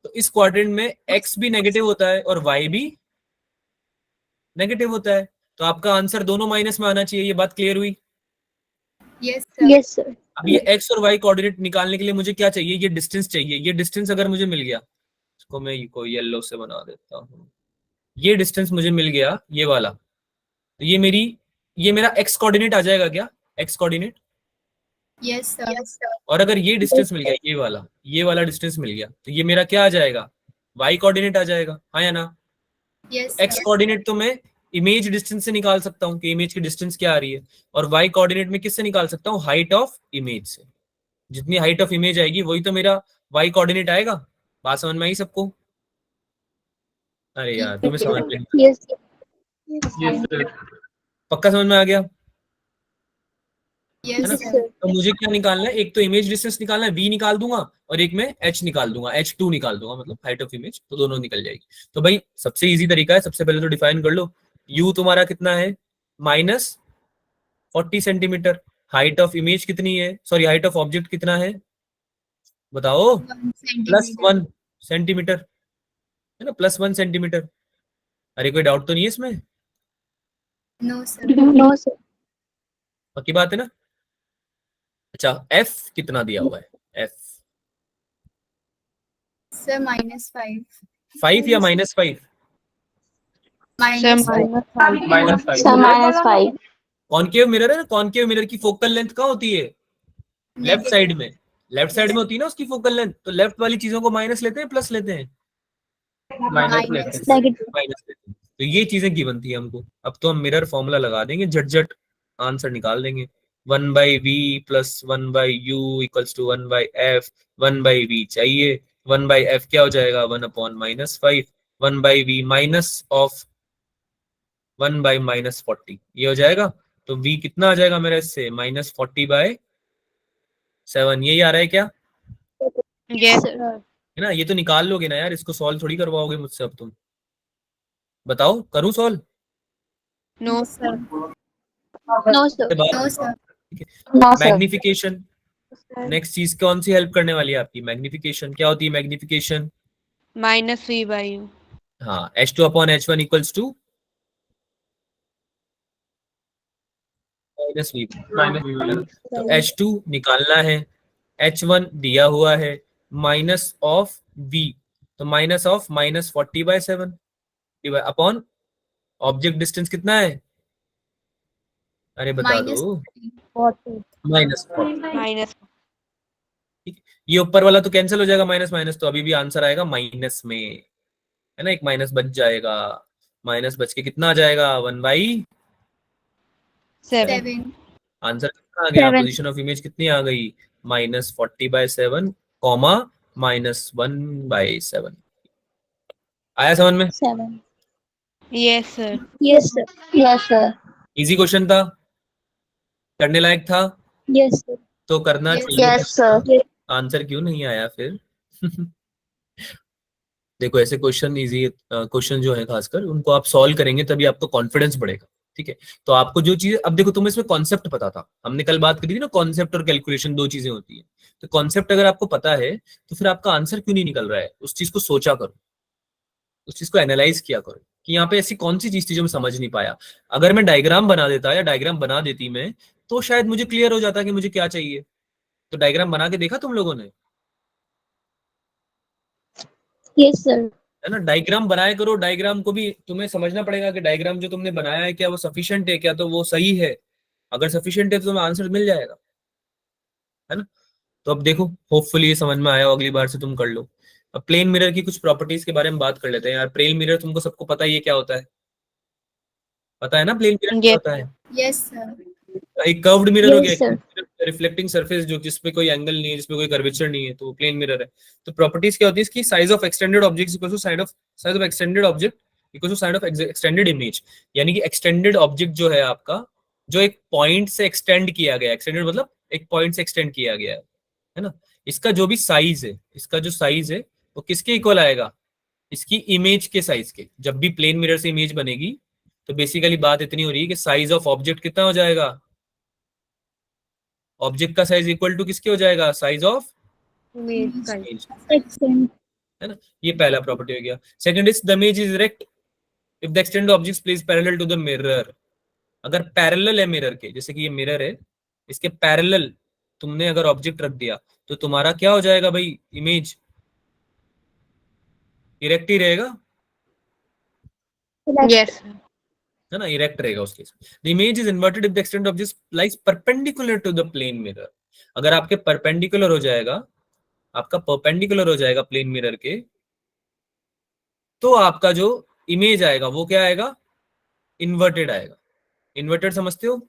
Speaker 1: तो इस क्वाड्रेंट में एक्स भी नेगेटिव होता है और वाई भी नेगेटिव होता है, तो आपका आंसर दोनों माइनस में आना चाहिए। ये बात क्लियर हुई।
Speaker 4: Yes, sir.
Speaker 2: Yes, sir.
Speaker 1: अब ये एक्स और वाई कोऑर्डिनेट निकालने के लिए मुझे क्या चाहिए, ये डिस्टेंस चाहिए। ये डिस्टेंस अगर मुझे मिल गया, इसको मैं कोई येलो से बना देता हूँ, ये डिस्टेंस मुझे मिल गया, ये वाला, तो ये मेरा एक्स कोऑर्डिनेट आ जाएगा क्या, x coordinate.
Speaker 4: Yes, sir. Yes, sir.
Speaker 1: और अगर ये डिस्टेंस मिल गया, ये वाला डिस्टेंस मिल गया, तो ये मेरा क्या आ जाएगा, वाई कोऑर्डिनेट आ जाएगा, हाँ या ना।
Speaker 4: Yes,
Speaker 1: x
Speaker 4: sir.
Speaker 1: कोऑर्डिनेट तो मैं इमेज डिस्टेंस से निकाल सकता हूँ कि इमेज की डिस्टेंस क्या आ रही है, और वाई कोऑर्डिनेट में किससे निकाल सकता हूँ, हाइट ऑफ इमेज से। जितनी हाइट ऑफ इमेज आएगी वही तो मेरा वाई कोऑर्डिनेट आएगा। बात समझ में आई सबको? अरे यार तुम्हें समझ में नहीं,
Speaker 2: Yes, sir.
Speaker 6: Yes, sir.
Speaker 1: पक्का समझ में आ गया, है
Speaker 4: Yes,
Speaker 1: ना।
Speaker 2: Yes,
Speaker 4: sir.
Speaker 2: sir.
Speaker 1: तो मुझे क्या निकालना है, एक तो इमेज डिस्टेंस निकालना है, v निकाल दूंगा, और एक में h निकाल दूंगा, h2 निकाल दूंगा, मतलब हाइट ऑफ इमेज, तो दोनों निकल जाएगी। तो भाई सबसे इजी तरीका है, सबसे पहले तो डिफाइन कर लो, u तुम्हारा कितना है, -40 सेंटीमीटर। हाइट ऑफ इमेज कितनी है, सॉरी हाइट ऑफ ऑब्जेक्ट कितना है, बताओ,
Speaker 4: 1 centimeter.
Speaker 1: +1 सेंटीमीटर, है ना, +1 सेंटीमीटर। अरे कोई डाउट तो नहीं है इसमें,
Speaker 4: No, sir.
Speaker 2: No, sir.
Speaker 1: पक्की बात है ना। अच्छा f कितना दिया हुआ है, f
Speaker 4: Sir, -5.
Speaker 1: 5 या -5,
Speaker 4: Minus
Speaker 7: Sir,
Speaker 4: 5.
Speaker 6: Minus 5.
Speaker 3: Sir, -5.
Speaker 1: Concave mirror है ना, कॉनकेव मिरर की फोकल लेंथ कहाँ होती है, लेफ्ट साइड में, लेफ्ट साइड में होती है ना उसकी फोकल लेंथ। तो लेफ्ट वाली चीजों को माइनस लेते हैं प्लस लेते हैं,
Speaker 6: Minus
Speaker 4: Minus.
Speaker 6: लेते हैं.
Speaker 2: Negative.
Speaker 1: माइनस लेते हैं। तो ये चीजें गिवन थी हमको। अब तो हम मिरर फॉर्मूला लगा देंगे, झट झट आंसर निकाल देंगे। 1/v + 1/u = 1/f। 1/v चाहिए, 1/f क्या हो जाएगा, 1/-5। 1/v माइनस ऑफ 1/-40 ये हो जाएगा। तो v कितना आ जाएगा मेरा इससे, -40/7। यही आ रहा है क्या,
Speaker 7: yes,
Speaker 2: Sir.
Speaker 7: sir.
Speaker 1: है ना। ये तो निकाल लोगे ना यार, इसको सॉल्व थोड़ी करवाओगे मुझसे अब तुम, बताओ करूं solve.
Speaker 7: No,
Speaker 4: sir.
Speaker 2: No, sir.
Speaker 4: No, sir.
Speaker 3: No, sir.
Speaker 1: Magnification, next चीज कौन सी हेल्प करने वाली है आपकी, मैग्निफिकेशन। क्या होती है मैग्निफिकेशन,
Speaker 7: -3/u.
Speaker 1: हाँ, h2/h1 = minus V1,
Speaker 6: minus V1.
Speaker 1: तो H2 निकालना है, H1 दिया हुआ है, माइनस ऑफ V, तो minus of -40/7 upon object distance कितना है, अरे बता
Speaker 4: minus
Speaker 1: दो,
Speaker 2: 40.
Speaker 1: -40।
Speaker 7: minus
Speaker 1: ये ऊपर वाला तो कैंसिल हो जाएगा, माइनस माइनस, तो अभी भी आंसर आएगा माइनस में, है ना, एक माइनस बच जाएगा, माइनस बच के कितना आ जाएगा 1/7।
Speaker 7: 7.
Speaker 1: आंसर कितना आ गया,
Speaker 2: 7.
Speaker 1: पोजीशन ऑफ इमेज कितनी आ गई, -40/7 कॉमा -1/7। आया समझ में?
Speaker 2: 7.
Speaker 7: Yes, sir.
Speaker 2: Yes, sir. Yes, sir.
Speaker 1: Easy question था, करने लायक था,
Speaker 2: Yes, sir.
Speaker 1: तो करना
Speaker 4: Yes.
Speaker 1: चाहिए।
Speaker 2: Yes, sir.
Speaker 1: आंसर क्यों नहीं आया फिर? देखो ऐसे क्वेश्चन, इजी क्वेश्चन जो है खासकर उनको आप सॉल्व करेंगे तभी आपको कॉन्फिडेंस बढ़ेगा, ठीक है। तो आपको जो चीज, अब देखो तुम्हें इसमें कॉन्सेप्ट पता था, हमने कल बात करी थी ना, कॉन्सेप्ट और कैलकुलेशन दो चीजें होती है। तो कॉन्सेप्ट अगर आपको पता है तो फिर आपका आंसर क्यों नहीं निकल रहा है, उस चीज को सोचा करो, उस चीज को एनालाइज किया करो कि यहाँ पे ऐसी कौन सी चीज थी जो मैं समझ नहीं पाया। अगर मैं डायग्राम बना देता या डायग्राम बना देती मैं, तो शायद मुझे क्लियर हो जाता कि मुझे क्या चाहिए। तो डायग्राम बना के देखा तुम लोगों ने,
Speaker 2: Yes, sir.
Speaker 1: है ना, डायग्राम बनाया करो। डायग्राम को भी तुम्हें समझना पड़ेगा कि डायग्राम जो तुमने बनाया है क्या वो सफिशिएंट है, क्या तो वो सही है। अगर सफिशिएंट है तो तुम्हें आंसर मिल जाएगा, है ना। तो अब देखो, होपफुली ये समझ में आया हो, अगली बार से तुम कर लो। अब प्लेन मिरर की कुछ प्रॉपर्टीज के बारे में बात कर लेते हैं यार। प्लेन मिरर तुमको सबको पता ही है क्या होता है, पता है ना प्लेन मिरर क्या
Speaker 7: Yes.
Speaker 1: होता है?
Speaker 4: Yes, sir.
Speaker 1: एक कर्व्ड मिरर हो
Speaker 2: Yes,
Speaker 1: गया,
Speaker 2: sir.
Speaker 1: रिफ्लेक्टिंग सरफेस जो जिसमें कोई एंगल नहीं है, जिसमें कोई कर्वेचर नहीं है, तो प्लेन मिरर है। तो प्रॉपर्टीज क्या होती है इसकी, size of extended object equal to size of extended object equal to side of extended image. यानी कि एक्सटेंडेड ऑब्जेक्ट जो है आपका, जो एक पॉइंट से एक्सटेंड किया गया, एक्सटेंडेड मतलब एक पॉइंट से एक्सटेंड किया गया है ना, इसका जो भी साइज है, इसका जो साइज है वो किसके इक्वल आएगा, इसकी इमेज के साइज के। जब भी प्लेन मिरर से इमेज बनेगी तो बेसिकली बात इतनी हो रही है कि साइज ऑफ ऑब्जेक्ट कितना हो जाएगा, ऑब्जेक्ट का साइज इक्वल टू किसके हो जाएगा, size of
Speaker 7: Image size.
Speaker 1: Image,
Speaker 2: Extend.
Speaker 1: है ना। ये पहला प्रॉपर्टी हो गया। Second is the image is erect if the extended object place parallel to the mirror. अगर पैरेलल है मिरर के, जैसे कि ये मिरर है, इसके पैरेलल तुमने अगर ऑब्जेक्ट रख दिया तो तुम्हारा क्या हो जाएगा भाई, इमेज इरेक्ट ही रहेगा,
Speaker 7: Yes, sir.
Speaker 1: है ना, इरेक्ट रहेगा उसके। The image is inverted if the extended object lies perpendicular to the plane mirror. अगर आपके परपेंडिकुलर हो जाएगा, आपका परपेंडिकुलर हो जाएगा प्लेन मिरर के, तो आपका जो इमेज आएगा वो क्या आएगा, इन्वर्टेड आएगा। इन्वर्टेड समझते हो,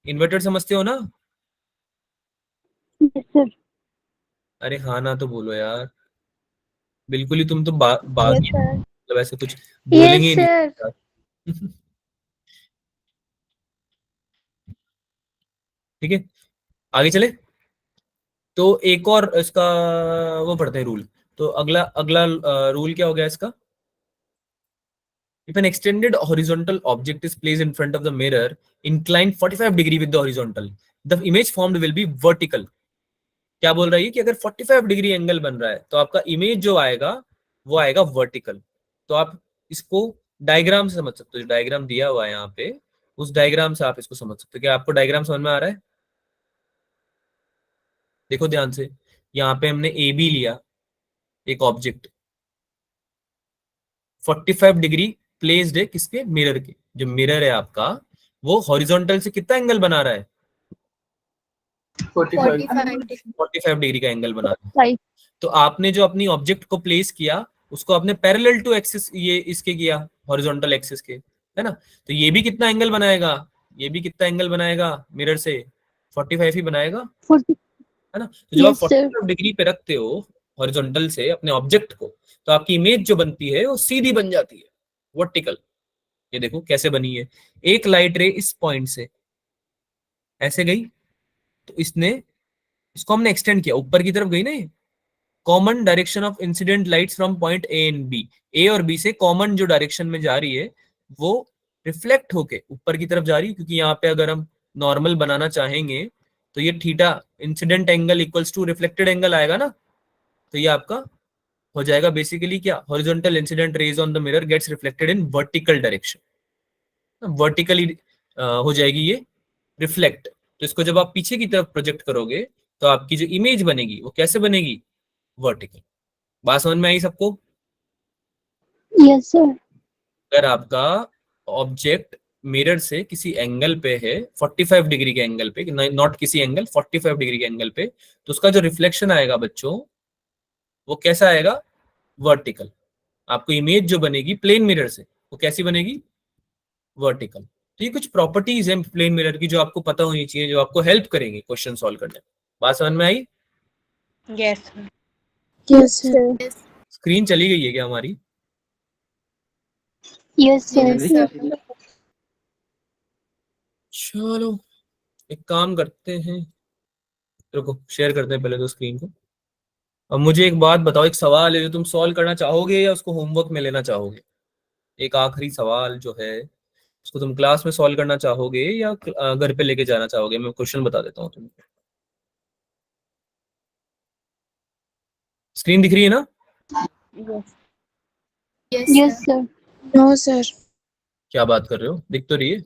Speaker 1: इन्वर्टेड समझते हो ना?
Speaker 2: Yes, sir.
Speaker 1: अरे हाँ ना तो बोलो यार, बिल्कुल ही तुम तो
Speaker 2: Yes, sir.
Speaker 1: मतलब ऐसे कुछ बोलेंगे ही
Speaker 3: Yes,
Speaker 1: नहीं
Speaker 3: sir.
Speaker 1: यार। ठीक है, आगे चले। तो एक और इसका वो पढ़ते हैं रूल। तो अगला अगला रूल क्या हो गया इसका, if an extended horizontal object is placed in front of the mirror inclined 45 degree with the horizontal, the image formed will be vertical। क्या बोल रहा है कि अगर 45 डिग्री एंगल बन रहा है तो आपका इमेज जो आएगा वो आएगा वर्टिकल। तो आप इसको डायग्राम से समझ सकते हो, जो डायग्राम दिया हुआ है यहाँ पे, उस डायग्राम से आप इसको समझ सकते हो। क्या आपको डायग्राम समझ में आ रहा है? देखो ध्यान से, यहाँ पे हमने ए बी लिया, एक ऑब्जेक्ट 45 डिग्री प्लेस्ड है किसके, मिरर के। जो मिरर है आपका वो हॉरिजॉन्टल से कितना एंगल बना रहा है,
Speaker 6: 45.
Speaker 1: 45 डिग्री का एंगल बना रहा है।
Speaker 2: Five.
Speaker 1: तो आपने जो अपनी ऑब्जेक्ट को प्लेस किया उसको आपने पैरेलल टू एक्सिस ये इसके किया, हॉरिजॉन्टल एक्सिस के, है ना। तो ये भी कितना एंगल बनाएगा, ये भी कितना एंगल बनाएगा मिरर से, 45 ही बनाएगा,
Speaker 2: 40.
Speaker 1: है ना। तो जब आप
Speaker 2: Yes, sir.
Speaker 1: 45 डिग्री पे रखते हो हॉरिजॉन्टल से अपने ऑब्जेक्ट को, तो आपकी इमेज जो बनती है वो सीधी बन जाती है, वर्टिकल। ये देखो कैसे बनी है, एक लाइट रे इस पॉइंट से ऐसे गई, तो इसको हमने एक्सटेंड किया, ऊपर की तरफ गई ना। Common direction of incident lights from point A and B, A और बी से कॉमन जो डायरेक्शन में जा रही है वो रिफ्लेक्ट होके ऊपर की तरफ जा रही है, क्योंकि यहाँ पे अगर हम नॉर्मल बनाना चाहेंगे तो ये theta incident angle equals to reflected angle आएगा ना। तो ये आपका हो जाएगा बेसिकली क्या, horizontal incident rays on the mirror gets reflected in vertical direction. Vertically हो जाएगी ये रिफ्लेक्ट। तो इसको जब आप पीछे की तरफ प्रोजेक्ट करोगे तो आपकी जो इमेज बनेगी वो कैसे बनेगी, वर्टिकल। बात समझ में आई सबको?
Speaker 2: Yes sir.
Speaker 1: अगर आपका ऑब्जेक्ट मिरर से किसी एंगल पे है 45 डिग्री के एंगल पे, नॉट किसी एंगल, 45 डिग्री के एंगल पे, तो उसका जो रिफ्लेक्शन आएगा बच्चों वो कैसा आएगा, वर्टिकल। आपको इमेज जो बनेगी प्लेन मिरर से वो कैसी बनेगी, वर्टिकल। तो ये कुछ प्रॉपर्टीज हैं प्लेन मिरर की जो आपको पता होनी चाहिए, जो आपको हेल्प करेंगी क्वेश्चन सॉल्व करने में। बात समझ में आई?
Speaker 7: Yes, sir.
Speaker 2: Yes sir.
Speaker 1: Screen चली गई है क्या हमारी?
Speaker 2: Yes
Speaker 4: Yes,
Speaker 2: sir.
Speaker 4: sir.
Speaker 1: चलो एक काम करते हैं, रुको शेयर करते हैं पहले तो स्क्रीन को। अब मुझे एक बात बताओ, एक सवाल है जो तुम सॉल्व करना चाहोगे या उसको होमवर्क में लेना चाहोगे? एक आखिरी सवाल जो है उसको तुम क्लास में सॉल्व करना चाहोगे या घर पे लेके जाना चाहोगे? मैं क्वेश्चन बता देता हूँ तुमको। स्क्रीन दिख रही है ना?
Speaker 4: Yes,
Speaker 2: yes
Speaker 4: sir.
Speaker 2: Sir.
Speaker 7: No, sir.
Speaker 1: क्या बात कर रहे हो, दिख तो रही है?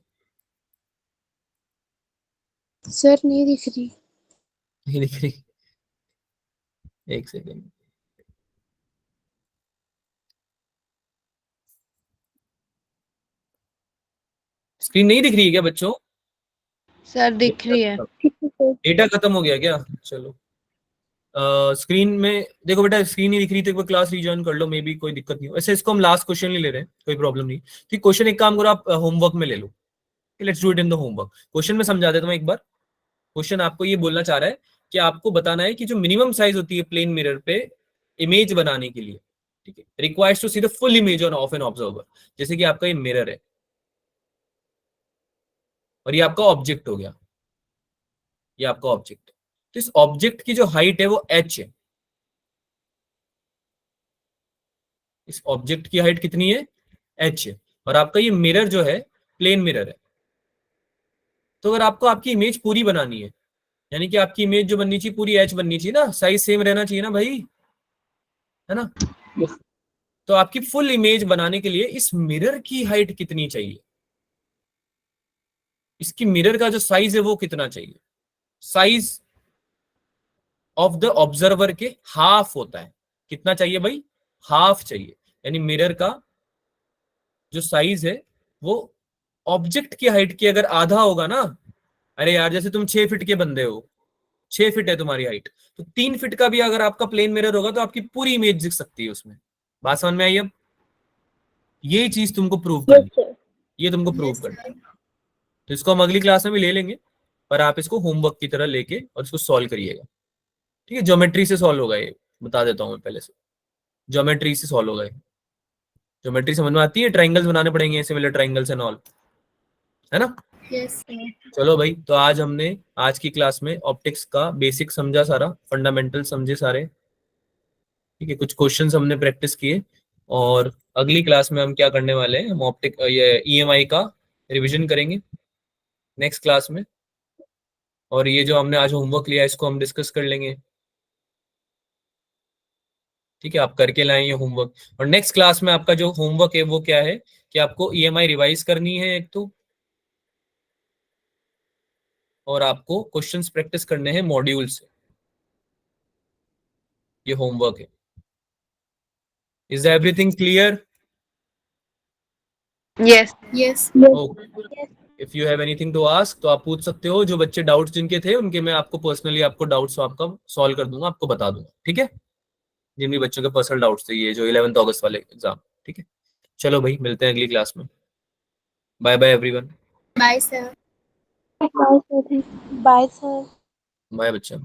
Speaker 7: Sir, नहीं दिख रही.
Speaker 1: नहीं दिख रही, एक सेकेंड। स्क्रीन नहीं दिख रही है क्या बच्चों?
Speaker 7: Sir, दिख रही है.
Speaker 1: डेटा खत्म हो गया क्या? चलो स्क्रीन में देखो बेटा, स्क्रीन नहीं दिख रही तो एक बार क्लास रिजॉइन कर लो, मे बी कोई दिक्कत नहीं हो। वैसे इसको हम लास्ट क्वेश्चन नहीं ले रहे हैं, कोई प्रॉब्लम नहीं। तो क्वेश्चन एक काम करो, आप होमवर्क में ले लो। Let's do it in the homework. Question में समझा देता हूँ एक बार। क्वेश्चन आपको ये बोलना चाह रहा है कि आपको बताना है कि जो मिनिमम साइज होती है प्लेन मिरर पे इमेज बनाने के लिए, ठीक है, requires to see the full image on of an observer. जैसे कि आपका ये मिरर है और ये आपका ऑब्जेक्ट हो गया, ये आपका ऑब्जेक्ट है। तो इस ऑब्जेक्ट की जो हाइट है वो h है। इस ऑब्जेक्ट की हाइट कितनी है, h है। और आपका ये मिरर जो है प्लेन मिरर है। तो अगर आपको आपकी इमेज पूरी बनानी है, यानी कि आपकी इमेज जो बननी चाहिए पूरी h बननी चाहिए ना, साइज सेम रहना चाहिए ना भाई, है ना? तो आपकी फुल इमेज बनाने के लिए इस मिरर की हाइट कितनी चाहिए, इसकी मिरर का जो साइज है वो कितना चाहिए? साइज ऑफ द ऑब्जर्वर के हाफ होता है। कितना चाहिए भाई, हाफ चाहिए। यानी मिरर का जो साइज है वो ऑब्जेक्ट की हाइट की अगर आधा होगा ना, अरे यार जैसे तुम 6 फीट के बंदे हो, 6 फीट है तुम्हारी हाइट, तो 3 फीट का भी अगर आपका प्लेन मिरर होगा तो आपकी पूरी इमेज दिख सकती है उसमें। बात समझ में आई? अब ये चीज तुमको प्रूव करनी, ये तुमको प्रूव करना है। तो इसको हम अगली क्लास में भी ले लेंगे, पर आप इसको होमवर्क की तरह लेके और इसको सॉल्व करिएगा, ठीक है? ज्योमेट्री से सॉल्व होगा ये, बता देता हूँ मैं पहले से। ज्योमेट्री से सॉल्व होगा ये। ज्योमेट्री समझ में आती है? ट्राइंगल्स बनाने पड़ेंगे, सिमिलर ट्राइंगल्स एंड ऑल, है ना?
Speaker 4: Yes, sir.
Speaker 1: चलो भाई, तो आज हमने आज की क्लास में ऑप्टिक्स का बेसिक समझा, सारा फंडामेंटल समझे सारे, ठीक है? कुछ क्वेश्चंस हमने प्रैक्टिस किए और अगली क्लास में हम क्या करने वाले हैं, हम ऑप्टिक ये EMI का रिवीजन करेंगे नेक्स्ट क्लास में। और ये जो हमने आज होमवर्क लिया इसको हम डिस्कस कर लेंगे, ठीक है? आप करके लाएं ये होमवर्क। और नेक्स्ट क्लास में आपका जो होमवर्क है वो क्या है कि आपको EMI रिवाइज करनी है एक तो, और आपको क्वेश्चंस प्रैक्टिस करने हैं मॉड्यूल से। ये होमवर्क है। Is everything clear?
Speaker 7: Yes.
Speaker 4: Yes.
Speaker 1: If you have anything to ask तो आप पूछ सकते हो। जो बच्चे डाउट्स जिनके थे उनके मैं आपको पर्सनली आपको डाउट्स आपका सॉल्व कर दूंगा, आपको बता दूंगा, ठीक है? जिन भी बच्चों के पर्सनल डाउट्स थे, ये जो 11 अगस्त वाले एग्जाम, ठीक है? चलो भाई, मिलते हैं अगली क्लास में। Bye bye everyone.
Speaker 4: Bye, sir.
Speaker 3: Bye, sir.
Speaker 1: Bye बच्चा।